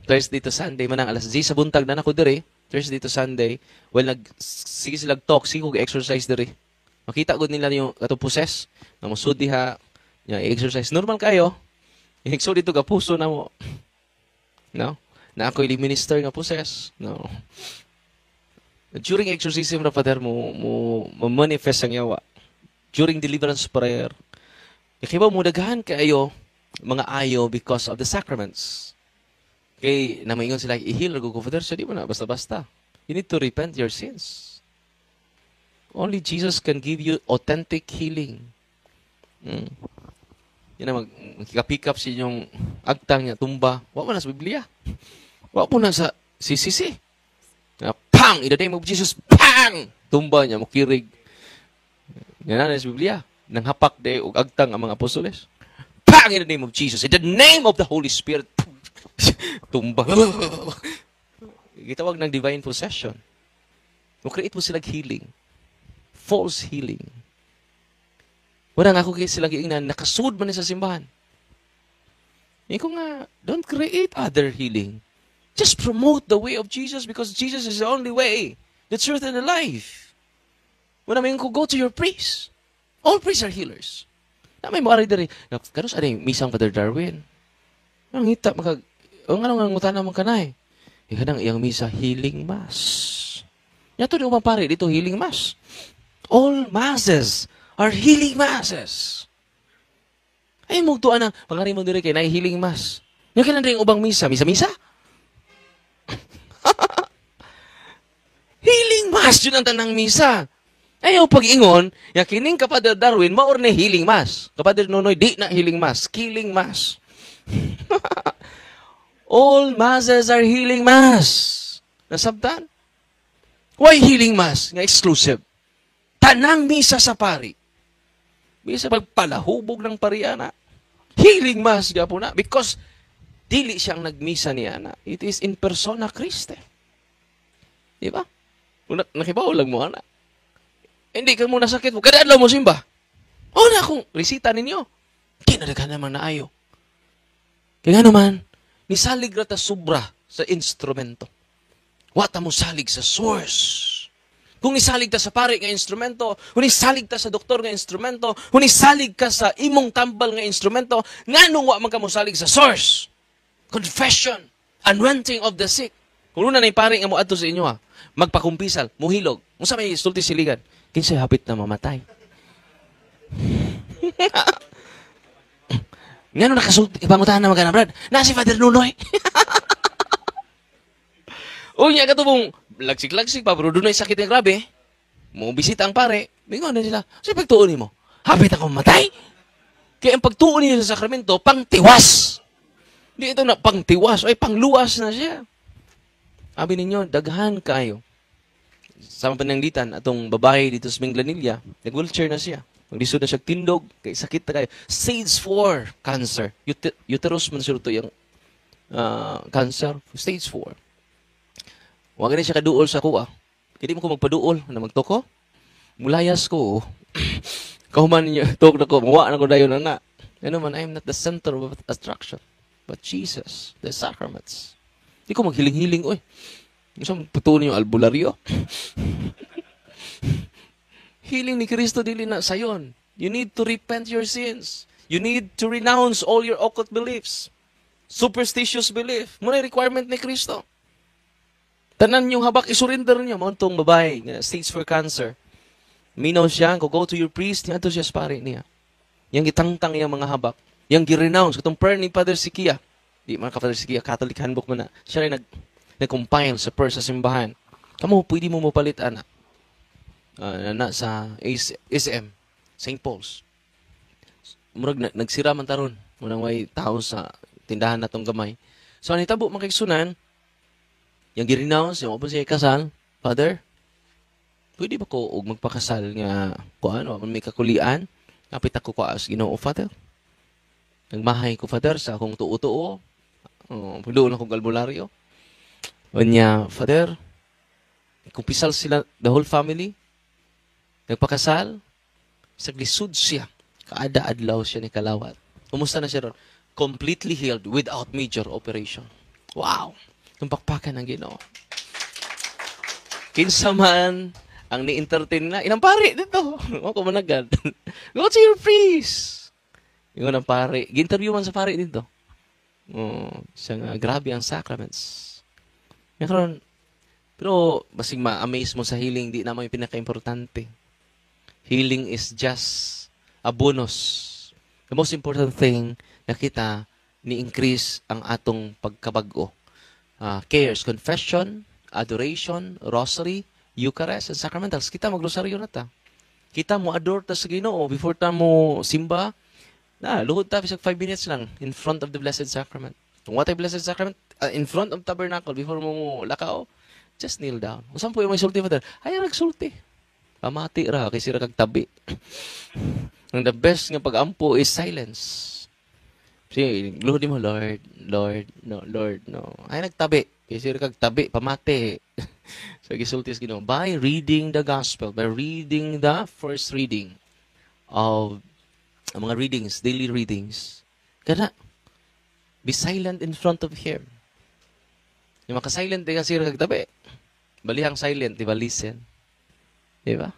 Thursday to Sunday manang alas 10 sa buntag na nako diri. Thursday to Sunday, well sige sila talk, sige ko exercise diri. Makita gud nila yung katong poses, na musud diha, exercise normal kayo. Igsud dito ka puso na mo. No? Na ako ili minister nga poses. No. During exorcism na Father mo manifest ang yawa. During deliverance prayer. Ikiba mo daghan kayo mga ayo because of the sacraments. Kay namaingon sila i-heal ko Father, so di mo na basta-basta. You need to repent your sins. Only Jesus can give you authentic healing. Yan na mag-pick up sa inyong agtang niya, tumba. Wa mo na sa Biblia. Wa mo na sa CCC. Pang! In the name of Jesus, pang! Tumba niya, mukirig. Yan na sa Biblia. Nang hapak de og agtang ang mga apostoles. Pang! In the name of Jesus. In the name of the Holy Spirit. Tumba. Gitawag ng divine possession. Mukreate mo silang healing. False healing. Wala nga ako kayo silang iingnan, nakasud man sa simbahan. Iko nga, don't create other healing. Just promote the way of Jesus because Jesus is the only way, the truth, and the life. Wala may ko, go to your priest. All priests are healers. Na may maari dari. Kanos ano yung misang Father Darwin? Ang hita, ang anong ngutana mong kanay? Ikanang iyang misa, healing mass. Yato di umang pare, dito healing mass. All masses are healing masses. Ay, mugtuan na, pangari mo dire kay na healing mass. Yung kailan rin ubang misa? Misa-misa? Healing mass, yun ang tanang misa. Ayaw pag-ingon, yakining Kapader Darwin, maor na healing mass. Kapader Nonoy, di na healing mass, killing mass. All masses are healing mass. Nasabtan? Why healing mass? Nga exclusive. Tanang misa sa pari. Misa pagpalahubog ng pariana. Healing mass niya po na. Because dili siyang nagmisa niya na. It is in persona Christi. Di ba? Nakibaw lang mo, ana. Hindi ka muna sakit mo. Kadaan lang mo simba. O na kung resita ninyo. Kinadagan naman na ayo. Kaya nga naman, nisalig rata sobra sa instrumento. Wata mo salig sa source. Kung nisalig ta sa pare nga instrumento, kung nisalig ta sa doktor nga instrumento, kung nisalig ka sa imong tambal nga instrumento, nganong wa man ka mosalig sa source? Confession, anointing of the sick. Kung una na yung pare nga mo adto sa inyo ha, magpakumpisal, muhilog. Kung sa may sulti siligan, kinsay hapit na mamatay. Ngano nakasulti, ipangutan na magana, Brad? Na si Father Nunoy. Unya ka to mong lagsik-lagsik pa, pero doon ay sakit na grabe. Mo bisita ang pare, bingon na sila. So, pagtuon mo, hapit ako mamatay. Kaya ang pagtuon niyo sa sakramento, pangtiwas. Hindi ito na pangtiwas, ay pangluwas na siya. Sabi ninyo, daghan kayo. Sa pananglitan, atong babae dito sa Minglanilla, nag-wheelchair na siya. Maglisod na siya tindog, kay sakit na kayo. Stage 4 cancer. Uterus man siya ito yung cancer. Stage 4. Huwag na siya kaduol sa kuha. Hindi mo ko magpaduol na magtoko. Mulayas ko. Kauman niya, tok na ko. Mawa na ko dayon na. Ano man, I am not the center of attraction. But Jesus, the sacraments. Hindi ko maghiling-hiling, oy. Gusto mo patuloy yung albularyo. Healing ni Kristo dili na sayon. You need to repent your sins. You need to renounce all your occult beliefs. Superstitious belief. Muna yung requirement ni Kristo. Tanan yung habak, isurrender niyo. Mauntong babae, stage 4 cancer. Minaw siya, go to your priest, niya siya sa pare niya. Yang itangtang yung mga habak. Yang girenounce, itong prayer ni Father Sikia. Di man ka Father Sikia, Catholic handbook mo na. Siya rin nag-compile sa prayer sa simbahan. Kamu, pwede mo mapalit, anak. Sa SM, St. Paul's. Murag nagsira man taron. Munang may tao sa tindahan na tong gamay. So, anitabo makiksunan, yung girenounce, yung open siya kasal, Father, pwede ba ko magpakasal nga, kung ano, may kakulian, kapit ako ko as Ginoo, Father. Nagmahay ko, Father, sa akong tuo-tuo, pagdoon akong albularyo. O niya, Father, kumpisal sila, the whole family, nagpakasal, saglisod siya, kaada-adlaw siya ni kalawat. Kumusta na siya ron? Completely healed without major operation. Wow! Yung pakpakan ng Ginoo. Kinsa man ang ni-entertain na, inang pare dito. O, kumanagad. Go to your priest. Yung ang pare. Gi-interview man sa pare dito. Siya nga, grabe ang sacraments. Ngayon, Pero, basig ma-amaze mo sa healing, di naman yung pinaka-importante. Healing is just a bonus. The most important thing na kita ni-increase ang atong pagkabago. Cares, confession, adoration, rosary, Eucharist, and sacramentals. Kita mag-rosaryo na ta. Kita mo adore ta sa Ginoo before ta mo simba. Luhod ta bisag 5 minutes lang in front of the Blessed Sacrament. Kung what Blessed Sacrament, in front of tabernacle before mo lakao, just kneel down. Usan po yung may sulti, Father? Ay, nagsulti. Pamati ra, kasi ra kag tabi. Ang the best nga pag-ampo is silence. Sige, luhod mo, Lord, Lord, no, Lord, no. Ay, nagtabi. Kasi ra kag tabi, pamati. So, gisulti sa Ginoo. By reading the gospel, by reading the first reading of mga readings, daily readings, kana, be silent in front of Him. Yung maka-silent, di kasi ra kag tabi. Balihang silent, di ba? Listen. Di ba?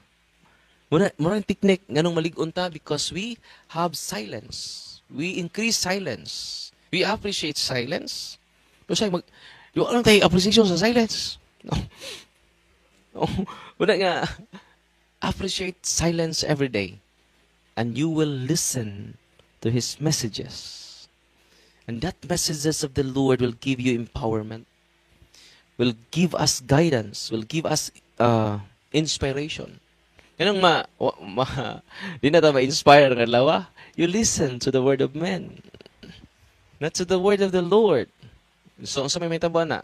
Muna yung technique, ganong malig-on ta because we have silence. We increase silence. We appreciate silence. Kasi yung anong tayo appreciation sa silence? No. Muna nga, appreciate silence every day. And you will listen to His messages. And that messages of the Lord will give you empowerment. Will give us guidance, will give us inspiration. Ganun di na tayo ma-inspire ng lawa. You listen to the word of men, not to the word of the Lord. So, sa may tabo na,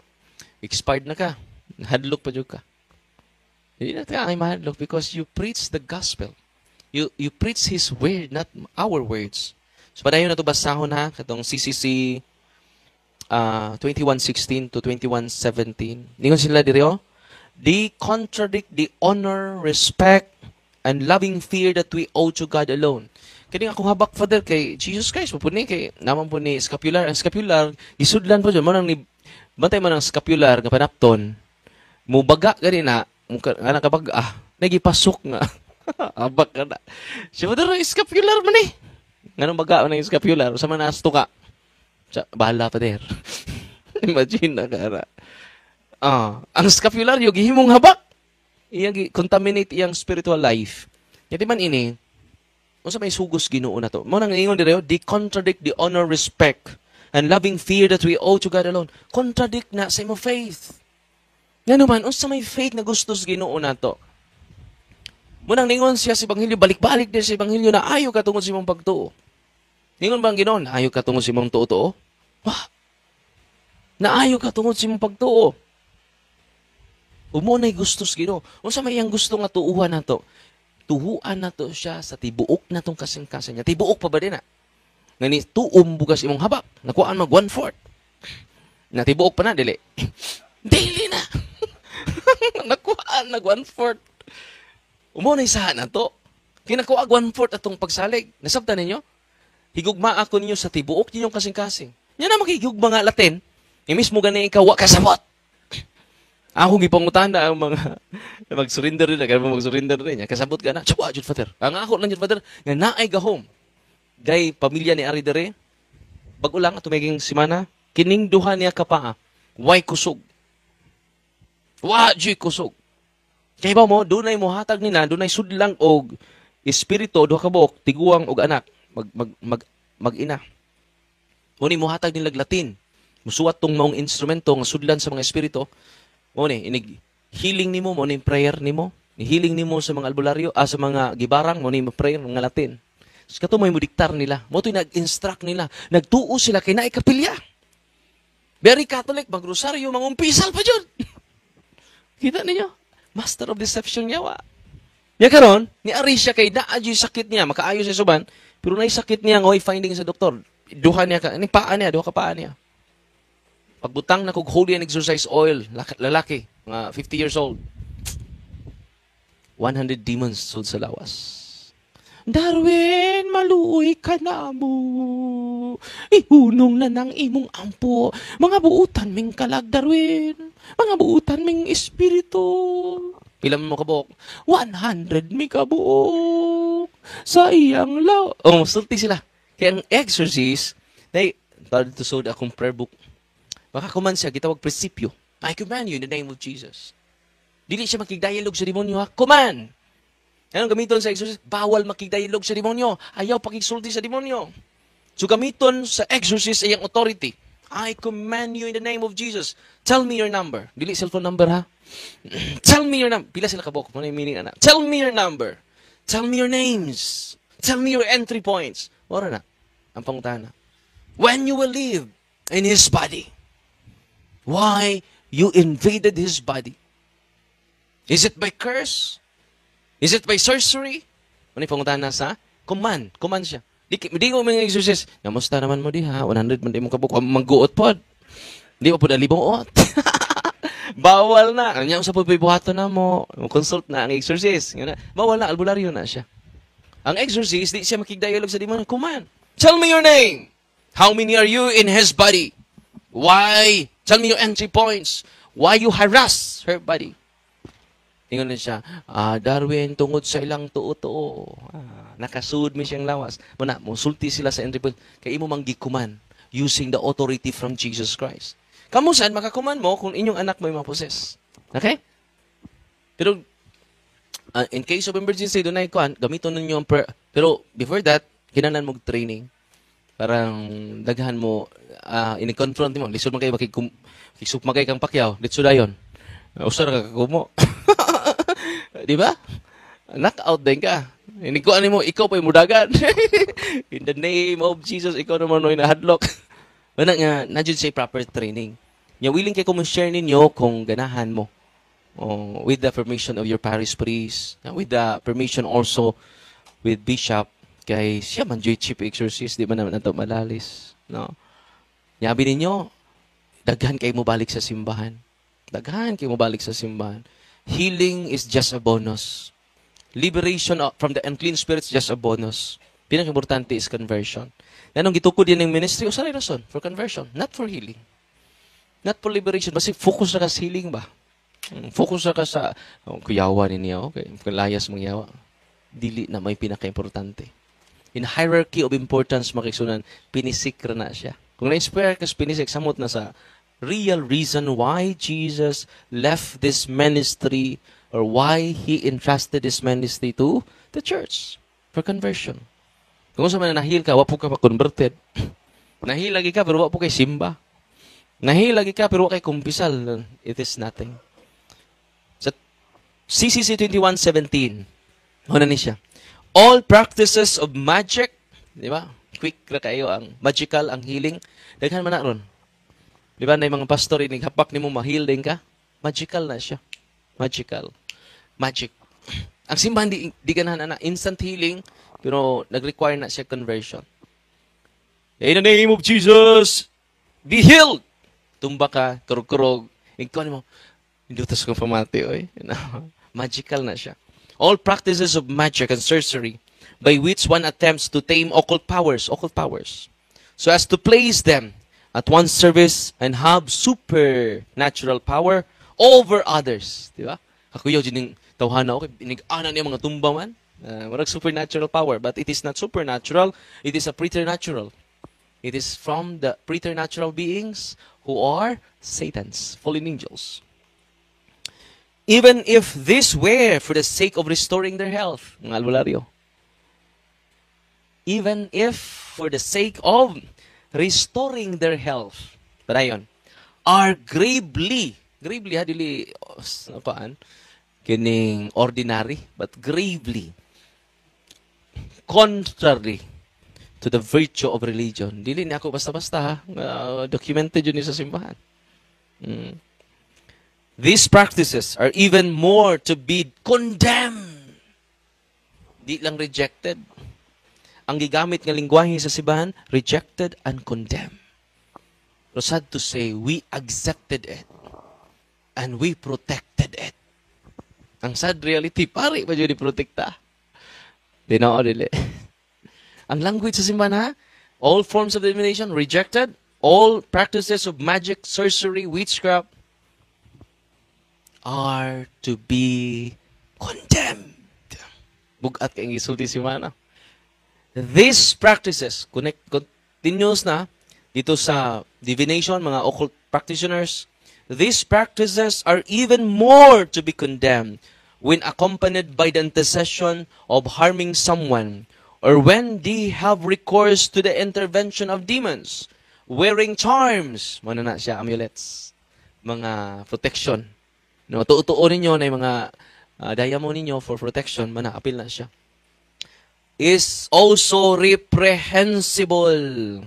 expired na ka, hadlok pa dyan ka. Hindi na tayo ay mahadlok because you preach the gospel. You preach His word, not our words. So, padayon na ito basahon ha, katong CCC 21:16 to 21:17. Ningon sila diri they contradict the honor, respect, and loving fear that we owe to God alone. Kani ako habak, Father, kay Jesus Christ po ni kay naman po ni scapular. Ang scapular gisudlan po dyan mo nang ni bantay mo ng scapular nga panapton. Mubaga gani na ana kapag nagipasok nga. Habak ka na. Si Father, scapular man eh. Nganong baga na yung scapular sa manasto ka. Bahala pa der. Imagine na kara. Ang scapular yung gihimong habak. Iyang contaminate iyang spiritual life. Yati man ini, unsa may sugos Ginoo na to. Mo nang ingon diri, they contradict the honor, respect, and loving fear that we owe to God alone. Contradict na sa imong faith. Nga naman, unsa may faith na gusto sa Ginoo na to. Mo nang ningon siya sa Ebanghelyo, balik-balik din sa Ebanghelyo na ayaw ka tungod sa imong pagtuo. Ningon bang Ginoo, ayaw ka tungod sa imong tuo-tuo? Naayo ka tungod sa imong pagtuo. Umunay gusto sa Ginoo. Unsa may iyang gusto nga tuuhan nato? Tuhuan nato siya sa tibuok natong kasing-kasing niya. Tibuok pa ba din na? Ngani tuom bugas imong habak. Nakuhaan mag 1/4. Na tibuok pa na dili. Dili na. Nakuhaan nag 1/4. Umunay saha nato. Kinakuha 1/4 atong pagsalig. Nasabtan ninyo? Higugma ako ninyo sa tibuok ninyong kasing-kasing. Yan na makihigugma nga Latin. Imis mo gani ikaw, wa kasabot. Ako gipangutana ang mga mag-surrender rin, kaya mag-surrender rin. Kasabot ka na, tsuwa, Jud Father. Ang ako lang, Jud Father, nga naay gahom. Day, pamilya ni Ari dere, bago lang, tumiging simana, kining duha niya kapaa, way kusog. Wa, Jud kusog. Kaya ba mo, dunay mo hatag nila, dunay sudlang og espiritu, duha ka buok, tiguang og anak, mag-ina. Muni mo hatag nila Latin. Musuwat tong maong instrumento nga sudlan sa mga espiritu. Muni inig healing nimo, muni prayer nimo, ni healing nimo sa mga albularyo, sa mga gibarang, muni prayer nga Latin. So kato may mudiktar nila. Mo to'y nag-instruct nila. Nagtuo sila kay naay kapilya. Very Catholic, mag-rosaryo, mangumpisal pa dyan. Kita ninyo? Master of deception niya, wa. Niya karon, ni Ari siya kay naadyo sakit niya, makaayo sa suban, pero naay sakit niya ngoy finding sa doktor. Duha niya ka, ni paa niya, duha ka paa niya. Pagbutang na kog holy and exercise oil, lalaki, mga 50 years old. 100 demons sud sa lawas. Darwin, maluoy ka na mo. Ihunong na ng imong ampo. Mga buutan ming kalag, Darwin. Mga buutan ming espiritu. Pila mo kabuk? 100 mi kabuk. Sa iyang law. Sulti sila. Kaya ang exorcist, tawag dito sa akong prayer book. Baka kuman siya, gitawag prinsipyo. I command you in the name of Jesus. Dili siya makigdialog sa demonyo ha. Command. Anong gamiton sa exorcist? Bawal makigdialog sa demonyo. Ayaw pakigsulti sa demonyo. So gamiton sa exorcist ay ang authority. I command you in the name of Jesus. Tell me your number. Dili cellphone number ha. Tell me your number. Pila sila kabok. Ano yung meaning ana? Tell me your number. Tell me your names. Tell me your entry points. Wala na. Ang pangutana. When you will live in His body. Why you invaded His body? Is it by curse? Is it by sorcery? Ano yung pangutana sa? Command. Command siya. Di ko mga exorcist. Namusta naman mo di ha? 100 man di mo kabuk. Mag-guot po. Di mo po na libong ot. Bawal na. Ano niya sa pagbibuhato na mo. Consult na ang exorcist. Bawal na. Albularyo na siya. Ang exorcist, di siya makigdialog sa demonyo. Command. Tell me your name. How many are you in His body? Why? Tell me your entry points. Why you harass her body? Ingon na siya, Darwin, tungod sa ilang tuo-tuo. Nakasud mi siyang lawas. Muna, musulti sila sa entry point. Kaya imo manggikuman using the authority from Jesus Christ. Kamu saan makakuman mo kung inyong anak mo maposes? Okay? Pero, in case of emergency, doon na ikuan, gamiton ninyo ang prayer. Pero, before that, kinahanglan mo training. Parang daghan mo, ini-confront mo. Lisod man kayo, makisukmagay kang pakyaw. Litso dayon. Usar ka kakumo. Di ba? Knockout din ka. Inikuan mo, ikaw pa yung mudagan. In the name of Jesus, ikaw naman no inahadlok. Wala nga, na-jud say proper training. Nga, willing kayo share ninyo kung ganahan mo. With the permission of your parish priest. With the permission also with bishop. Kay siya man dyan chief exorcist, di ba naman ito malalis. No? Yabi ninyo, daghan kayo mo balik sa simbahan. Daghan kayo mo balik sa simbahan. Healing is just a bonus. Liberation from the unclean spirits just a bonus. Pinaka-importante is conversion. Anong gitukod yan ng ministry? O sa rason? For conversion. Not for healing. Not for liberation. Basta focus na ka sa healing ba? Focus na ka sa kuyawa ninyo. Okay. Layas mong yawa. Dili na may pinaka-importante. In hierarchy of importance, makisunan, pinisik na siya. Kung na-inspire ka sa pinisik, samot na sa real reason why Jesus left this ministry or why He entrusted this ministry to the church for conversion. Kung sa man nahil ka, wapo ka pa converted. Nahil lagi ka, pero wapo kay simba. Nahil lagi ka, pero wapo kay kumpisal. It is nothing. Sa CCC 21:17, ano ni siya? All practices of magic, di ba? Quick na kayo ang magical, ang healing. Daghan man na ron. Di ba, na yung mga pastor, inighapak ni mo, ma-heal din ka? Magical na siya. Magical. Magic. Ang simbahan, di ganahan na instant healing, pero nag-require na siya conversion. In the name of Jesus, be healed! Tumba ka, kurog-kurog. Ikaw mo, hindi utas kong pamati, oy. Magical na siya. All practices of magic and sorcery by which one attempts to tame occult powers, so as to place them at one's service and have supernatural power over others. Di ba? Kakuyaw din yung tawhana, okay, inig-ana niya mga tumba man. Marag supernatural power, but it is not supernatural, it is a preternatural. It is from the preternatural beings who are Satan's, fallen angels. Even if this were for the sake of restoring their health, mga albularyo. Even if for the sake of restoring their health, padayon, are gravely ha, dili, kining ordinary, but gravely contrary to the virtue of religion. Dili ni ako basta-basta ha, documented yun sa simbahan. These practices are even more to be condemned. Di lang rejected. Ang gigamit nga lingwahe sa simbahan, rejected and condemned. So sad to say, we accepted it and we protected it. Ang sad reality, pare ba yun i-protekta? Di na o, dili. Ang language sa simbahan ha, all forms of divination, rejected. All practices of magic, sorcery, witchcraft, are to be condemned. Bugat kayong isulti si Mana. These practices, continuous na, dito sa divination, mga occult practitioners, these practices are even more to be condemned when accompanied by the intercession of harming someone, or when they have recourse to the intervention of demons, wearing charms, muna na siya, amulets, mga protection. No, tuo ninyo na yung mga diamond ninyo for protection, apil na siya. Is also reprehensible.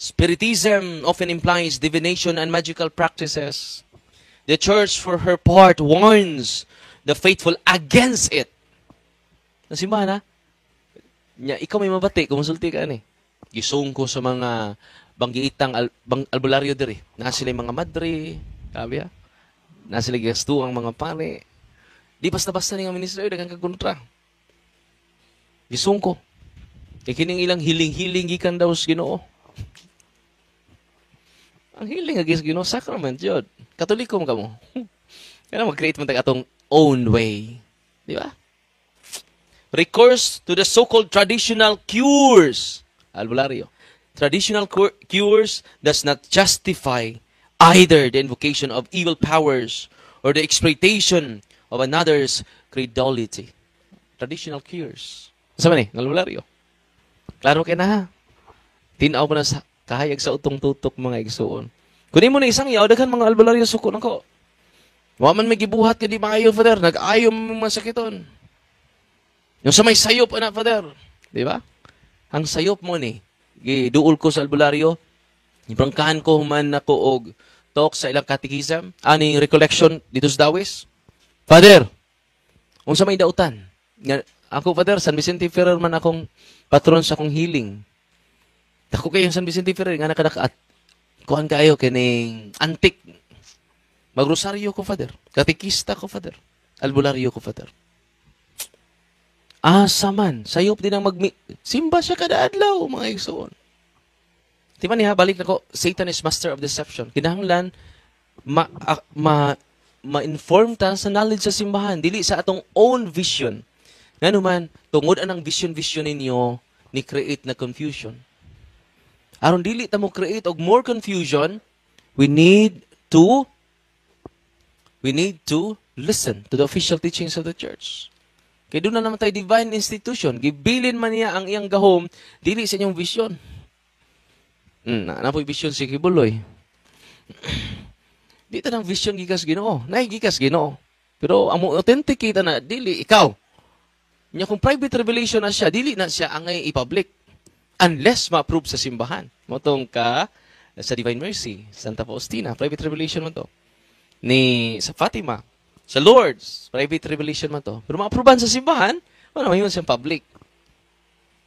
Spiritism often implies divination and magical practices. The church, for her part, warns the faithful against it. Nasimbahan, ha? Ikaw may mabati, kumonsulti ka, gisung ko sa mga banggiitang albularyo diri. Nasa sila mga madre, sabi, ha? Nasa sila gasto ang mga pare. Di basta-basta nga ministro, dagang kakontra. Gisung ko. Kining ilang hiling-hiling gikan daw sa Ginoo. Ang hiling agis Ginoo, sacrament yun. Katoliko mo ka mo. Kaya mag-create mo atong own way. Di ba? Recourse to the so-called traditional cures. Albularyo. Traditional cures does not justify either the invocation of evil powers or the exploitation of another's credulity. Traditional cures. Saan man albularyo. Klaro kayo na, ha? Tinaw mo na sa kahayag sa utong tutok mga igsuon. Kunin mo na isang yaw, daghan mga albularyo suko na ko. Waman may gibuhat ka di maayo, Father. Nag-ayaw mo masakiton. Yung sa may sayop, Father. Di ba? Ang sayop mo giduol ko sa albularyo, ibrangkahan ko man ako og talk sa ilang catechism, aning recollection dito sa Dawis. Father, unsa may dautan? Ako, Father, San Vicente Ferrer man akong patron sa akong healing. Ako kayo San Vicente Ferrer, nga nakadakat. Kuhan kayo, kining antik. Magrosaryo ko, Father. Katekista ko, Father. Albularyo ko, Father. Asa man, sayop din ang simba siya kada adlaw, mga igsoon. Di ba niya, balik na ko, Satan is master of deception. Kinahanglan, ma-inform ta sa knowledge sa simbahan, dili sa atong own vision. Nga naman, tungod anang vision ninyo, ni create na confusion. Aron dili ta mo create og more confusion, we need to listen to the official teachings of the church. Kaya doon na naman tayo divine institution. Gibilin man niya ang iyang gahom, dili sa inyong vision. Na po vision si Kibuloy. Di ta ng vision gikas Ginoo. Nay gikas Ginoo. Pero ang authentic kita na dili ikaw. Nya kung private revelation na siya, dili na siya angay i-public unless ma-approve sa simbahan. Motong ka sa Divine Mercy, Santa Faustina, private revelation man to. Sa Fatima, sa Lourdes, private revelation man to. Pero ma-approvean sa simbahan, wala mahiwan siyang public.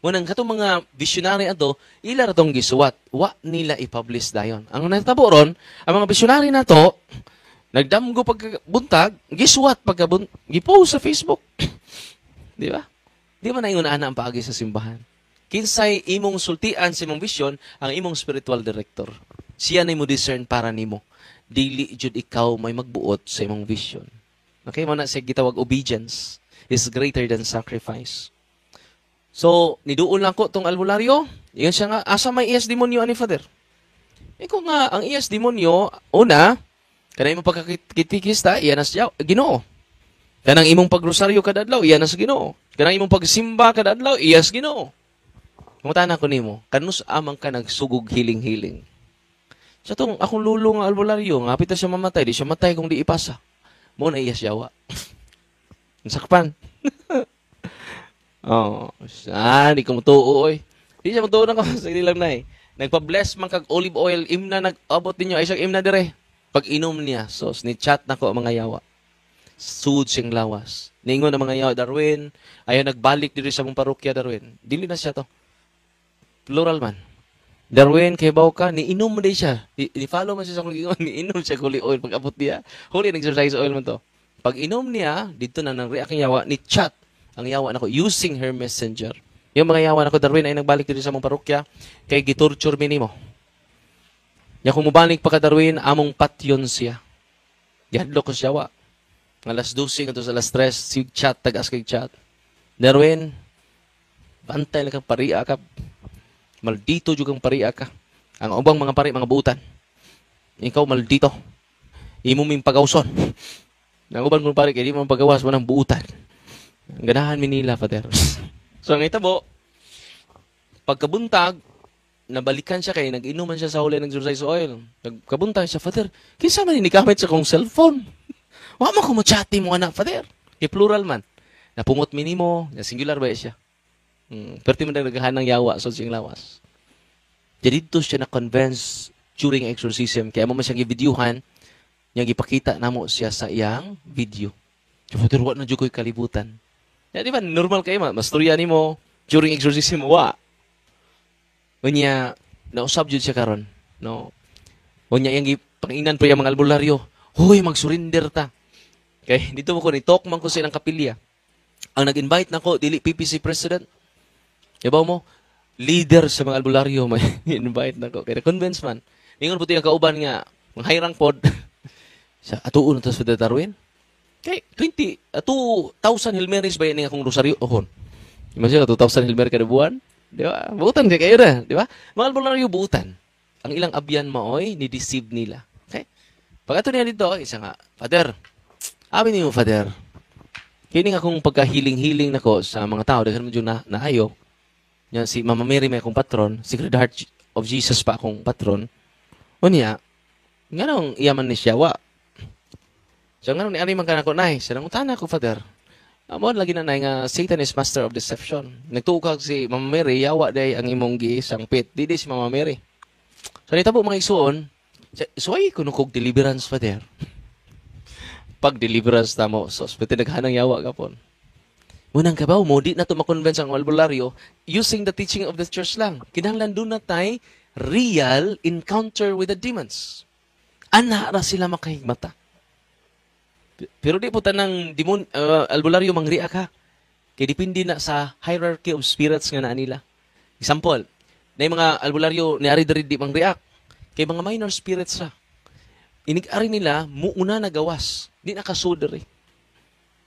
Munang katong mga visionary ato, ila ratong gisuwat, wa nila i-publish dayon. Ang natabo ron, ang mga visionary na to, nagdamgo pagkabuntag, gisuwat gipost sa Facebook. Di ba? Di ba na yung ana ang paagi sa simbahan? Kinsay imong sultian sa imong vision, ang imong spiritual director. Siya na mo discern para nimo. Dili jud ikaw may magbuot sa imong vision. Okay, mo na siya gitawag obedience is greater than sacrifice. So, niduol lang ko tong albularyo. Iyon siya nga, asa may iyas demonyo ani Father? Ikaw nga, ang iyas demonyo, una, kanay mo pagkakitikista, iyan na siya, Ginoo. Kanang imong pagrosaryo kada adlaw, iyan na sa Ginoo. Kanang imong pagsimba kada adlaw, iyas Ginoo. Kumutana ko nimo, kanus amang ka nagsugog hiling-hiling. Sa tong akong lulo nga albularyo, nga apita siya mamatay, di siya matay kung di ipasa. Mo na iyas yawa. Sakpan. Di ko mutuo oy. Di siya mutuo na ko sa ilang na Nagpa-bless man kag olive oil, imna nag-abot ninyo, ay siyang imna dire. Pag inom niya, sos, ni chat na ko ang mga yawa. Sud siyang lawas. Ningon ang mga yawa, Darwin, ayaw nagbalik dito sa mong parokya, Darwin. Dili na siya to. Plural man. Darwin, kay baw ka, niinom mo din siya. Ni-follow man siya sa kong ingon, niinom siya kuli oil. Pag abot niya, huli nag-exercise oil man to. Pag inom niya, dito na nang react ang yawa, ni chat ang yawa na ko, using her messenger. Yung mga yawa na ko, Darwin, ay nagbalik dito sa mong parokya, kay gitorture minimo. Ya kung mubalik pa ka, Darwin, among patyon siya. Yadlo ko siya wa. Alas 12 ito sa alas 3, sig chat, tagas kay chat. Darwin, bantay lang kang paria ka. Maldito juga kang paria ka. Ang ubang mga pari, mga buutan. Ikaw, maldito. imo ming pagawson. Nanguban ko pare kay di mo pagawas mo ng buutan. Ganahan mi nila, Father. So ang itabo, pagkabuntag, nabalikan siya kay nag-inuman siya sa huli ng exercise oil. Nagkabuntag siya, Father, kinsa man ni gamit sa kong cellphone? Wa man ko mo chati mo anak, Father. Kay plural man. Napumot minimo, na singular ba siya? Perti man naghahan ng yawa sa siyang lawas. Jadi dito siya na-convince during exorcism. Kaya mo man siyang i-videohan, niyang ipakita namo siya sa iyang video. So, Father, wa na dyan ko'y kalibutan. Ya, di ba, normal kayo, mastorya ni mo, during exorcism, wa. Unya, nausab dyan siya karon, no? Unya, yung panginan pa yung mga albularyo, huy, mag-surrender ta. Okay, dito mo ko, ni-talk man ko sa ilang kapilya. Ang nag-invite na ko, dili PPC President. Diba mo, leader sa mga albularyo, may invite na ko. Kaya convince man. Ingon po ang kauban nga, mga hayrang pod, sa atuon na sa Darwin. Okay, 2,000 Hail Marys ba yan akong rosaryo? Ohon. Imagine ka, 2,000 Hail Mary kada buwan? Di ba? Buutan kayo na. Di ba? Mga albularyo, buutan. Ang ilang abyan maoy, ni-deceive nila. Okay? Pag ito niya dito, isa nga, Father, amin niyo, Father, kining akong pagka-healing-healing na ko sa mga tao, dahil medyo naayo, yan, si Mama Mary may akong patron, Sacred Heart of Jesus pa akong patron, o niya, nga nang iyaman ni siya, wa. So, nga nung ni man ka na ko, nay, sarang utana ko, Father. Amon, lagi na nga, Satan is master of deception. Nagtukag si Mama Mary, yawa day ang imong giisangpit. Didi si Mama Mary. So, nitabo mga isuon, so ay kunukog deliverance, Father. Pag deliverance na mo, so, pati naghanang yawa ka po. Unang kabaw mo, di na ito makonvince ang albularyo using the teaching of the church lang. Kinahanglan doon na tayo real encounter with the demons. Ana na sila makahigmata. Pero di po tanang albularyo mangriak ha. Kaya dipindi na sa hierarchy of spirits nga na nila. Example, na yung mga albularyo ni Ari di mangriak. Kaya mga minor spirits sa. Inig-ari nila, muuna na gawas. Di nakasuder eh.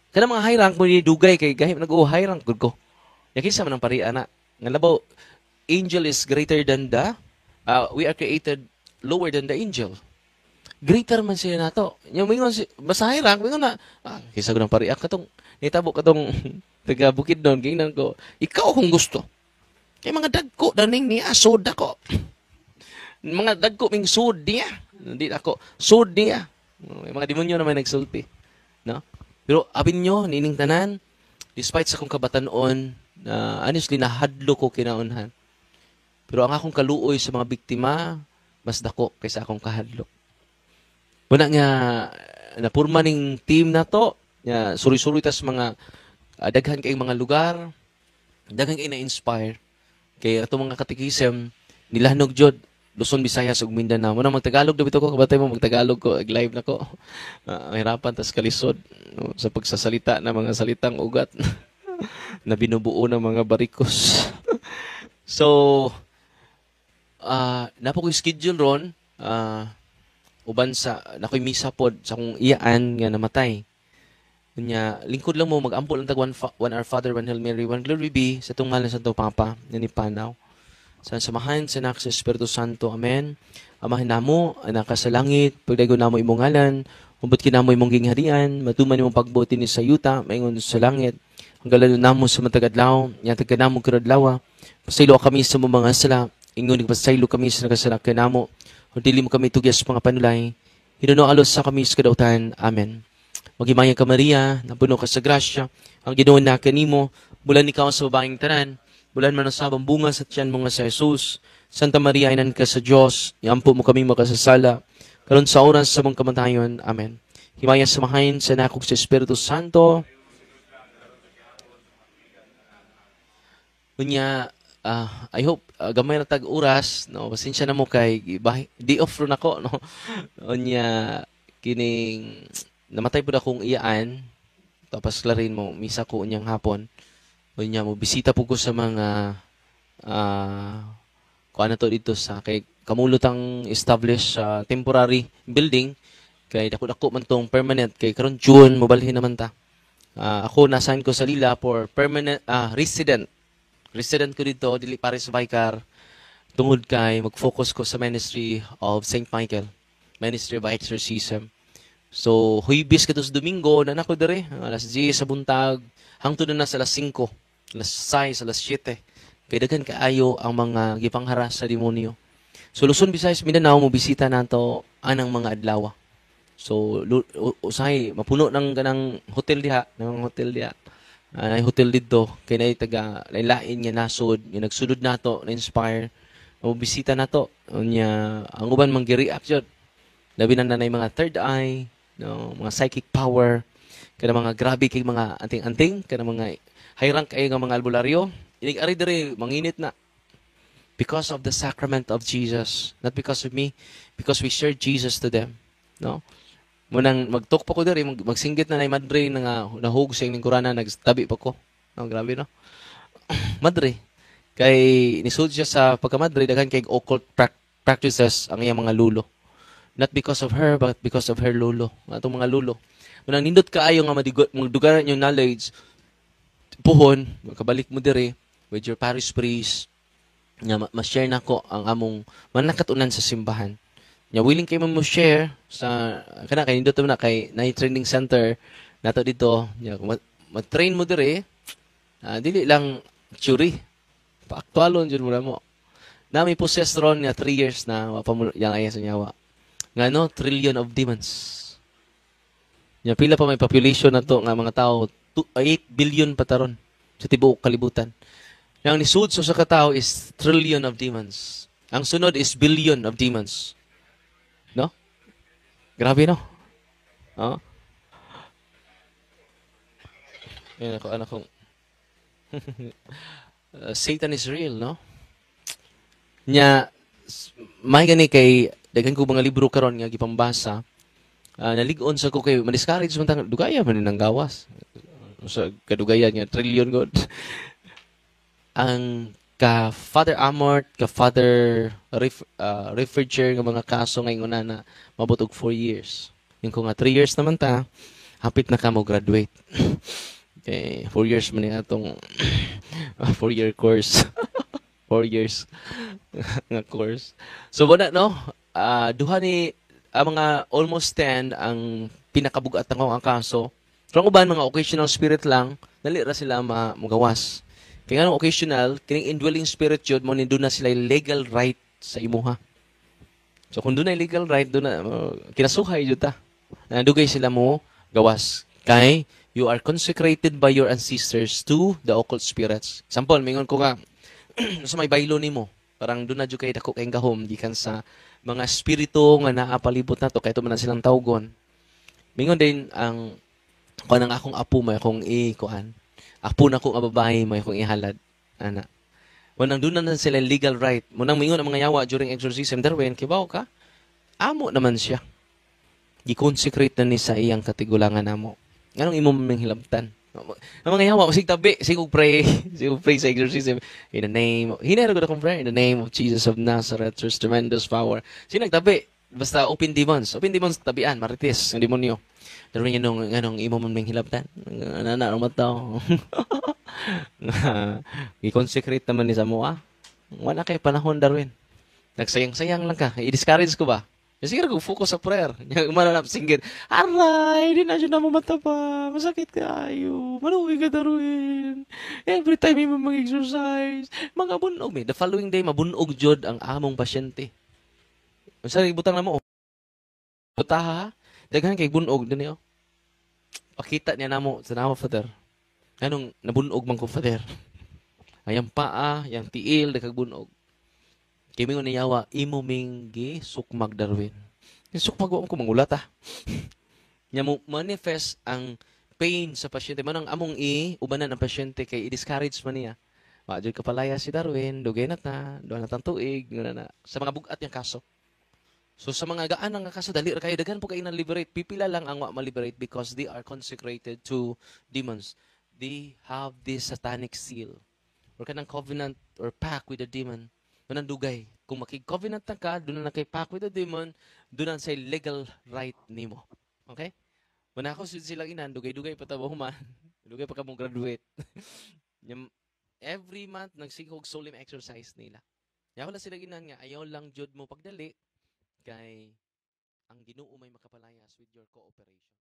Kana mga high rank mo ni dugay kay gahim nag-high rank gud ko. Yakin sa man ang parian na. Nga labaw, angel is greater than we are created lower than the angel. Greater man sila nato. Yung mingon si basta high rank, mingon na, kisa ko ng pariak katong nitabo katong taga bukid doon, gingnan ko. Ikaw kung gusto. Kay mga dagko daning niya soda ko. Mga dagko ming sud niya. Hindi ako sud niya. May mga demonyo na may nagsulti. No? Pero abin nyo, nining tanan, despite sa kong kabatanon, honestly, nahadlo ko kinaunhan. Pero ang akong kaluoy sa mga biktima, mas dako kaysa akong kahadlok. Muna nga, napurma ning team na to, suri-suri tas mga daghan kayong mga lugar, daghan kayo na-inspire. Kaya ito mga katikism, nilanog jod, Luzon, Visayas, ug Mindanao. Muna magtagalog na bito ko, kabatay mo, magtagalog ko, live na ko. Mahirapan, tas kalisod no, sa pagsasalita ng mga salitang ugat na binubuo ng mga barikos. So, napo ko schedule ron, uban sa, nako'y misa pod sa kong iyaan nga namatay. Kanya, lingkod lang mo, mag-ampol ang tag one Our Father, one Hail Mary, one Glory be, sa tunggal ng Santo Papa, na ni Panaw. Sa samahan, sa anak sa Espiritu Santo. Amen. Amahin namo, anak ka sa langit, pagdago namo imong ngalan, umabot kinamo imong gingharian, matuman imong pagbuti ni sa yuta, maingon sa langit, ang galano namo sa matagadlaw, yatag ka namo kiradlawa, pasaylo kami sa mga sala, ingon pasaylo kami sa nakasalak ka namo, o dili mo kami tugyas mga panulay, hinuno alos sa kami sa kadautan. Amen. Maghimayang ka Maria, napuno ka sa grasya, ang Ginoo na kanimo, bulan ikaw sa babaeng tanan, bulan man sa bunga sa tiyan mo nga sa Jesus. Santa Maria, inan ka sa Diyos, iampo mo kami makasasala, karon sa oras sa mong kamatayon. Amen. Himaya samahin sa nakog sa Espiritu Santo. Kunya, I hope gamay na tag-oras, no, pasensya na mo kay di off ron ako, no. Kunya, kining namatay po na akong iyaan, tapos klarin mo, misa ko unyang hapon. Kunya mo, bisita po ko sa mga kuan na to dito sa kay kamulutang establish temporary building kay dako-dako man tong permanent kay karon June mobalhin naman ta. Ako na-assign ko sa Lila for permanent resident ko dito dili pares vicar tungod kay mag-focus ko sa ministry of St. Michael, ministry of exorcism. So, huibis katos Domingo, na nako dere, alas 10 sa buntag, hangtod na sa alas 5, alas 6, alas 7. Kaya daghan kaayo ang mga gipangharas sa demonyo. So, Luzon, Visayas, Mindanao, mo bisita nato anang mga adlaw. So, usahay, mapuno ng ganang hotel diha, ng hotel diha. Nay hotel dito, kay nay taga lain nga nasod, nga nagsudod nato, na-inspire. O bisita nato, unya ang uban mangi-react jud. Labi na nanay mga third eye, no, mga psychic power, kada mga grabe kay mga anting-anting, kada mga high rank kay nga mga albularyo. Inig ari diri manginit na because of the sacrament of Jesus, not because of me, because we share Jesus to them, no? Munang magtok pa ko diri, magsinggit na nay madre nga nahug sa ning kurana, nagtabi pa ko. No, grabe no. Madre kay nisud siya sa pagkamadre daghan kay occult practices ang iyang mga lulo. Not because of her, but because of her lulo. Atong mga lulo. Munang nindot kaayo nga magdugaran yung knowledge, puhon, makabalik mo diri with your parish priest, nga ma-share nako ang among manakatunan sa simbahan. Nya willing kay mo share sa kana kay nindot na kay na training center nato dito. Nya ma-train mo diri, dili lang theory. Paaktualon jud mo na mo. Nami possess ron nga 3 years na wa pa mo yang aya sa nyawa. Ngano trillion of demons. Nya pila pa may population nato nga mga tao 8 billion pataron sa tibuok kalibutan. Yang nisud sa katao is trillion of demons. Ang sunod is billion of demons. No? Grabe no? Oh. Yan ako anak kong Satan is real, no? Nya may gani kay daghan ko mga libro karon nga gipambasa. Nalig-on sa ko kay ma-discourage man tang dugaya man nang gawas. Sa kadugayan nga trillion god. Ang ka Father Amort, ka Father Referger nga mga kaso ngayon na mabutog 4 years. Yung ko nga 3 years naman ta, hapit na ka mo graduate. Okay, 4 years man niya itong 4-year course. 4 years nga course. So, wala, no? Duha ni mga almost 10 ang pinakabugat ng ang kaso. So, ang uban, mga occasional spirit lang, dali ra sila magawas. Kaya nga occasional, kining indwelling spirit yun, mo doon na sila legal right sa imuha. So, kung doon na legal right, doon na, kinasuhay yun ta. Nandugay sila mo gawas. Kay, you are consecrated by your ancestors to the occult spirits. Example, mingon ko nga, sa may baylo nimo, parang doon na dyan kayo dako kayong gahom, gikan sa mga spirito nga naapalibot na to, kaya ito man na silang tawgon. Mingon din, ang kuan ang akong apo, may akong ikuan. Apo na ko nga babae, may akong ihalad. Ana. Munang doon na sila legal right. Munang mingon ang mga yawa during exorcism, Darwin, kibaw ka? Amo naman siya. Gi-consecrate na ni sa iyang katigulangan namo. Anong imo mang hilabtan? Ang mga yawa, sig tabi, sigog pray sa exorcism. In the name, hinero ko na kong prayer, in the name of Jesus of Nazareth, there's tremendous power. Sino nagtabi? Basta open demons. Open demons, tabian, marites, ang demonyo. Pero yun anong imo mang hilabtan? Ano mataw? I-consecrate naman ni Samoa. Wala kay panahon, Darwin. Nagsayang-sayang lang ka. I-discourage ko ba? Sige ko focus sa prayer. Yung mananap singgit. Aray, di na siya na mamataba. Masakit kayo. Maluwi ka Darwin. Every time mo mag-exercise. Mga bunog. The following day, mabunog jod ang among pasyente. Masari, butang na mo. Butaha. Daghan kay bunog. Dini, oh. Pakita niya na mo sa nama, Father. Anong nabunog man ko, Father? Ayang paa, yang tiil, dagag bunog. Kimi ko niyawa, imo minggi sukmag Darwin. Yung sukmag ko mangulat Nya mo manifest ang pain sa pasyente. Manang among ubanan ang pasyente kay i-discourage man niya. Maadjud kapalaya si Darwin, dugay na ta, duha na tang tuig, na. Sa mga bugat yang kaso. So sa mga gaan nga kaso, dali ra kayo daghan po kayo na-liberate. Pipila lang ang ma-liberate because they are consecrated to demons. They have this satanic seal. Or kanang covenant or pact with the demon. Doon ang dugay. Kung makig-covenant na ka, doon na nakay-pact with the demon, doon ang say legal right nimo. Okay? Wala ako silang inan, dugay-dugay pa tabo man. Dugay pa ka mong graduate. Every month, nagsigog solemn exercise nila. Kaya wala silang inan nga, ayaw lang jud mo pagdali, kay ang Ginoo may makapalayas with your cooperation.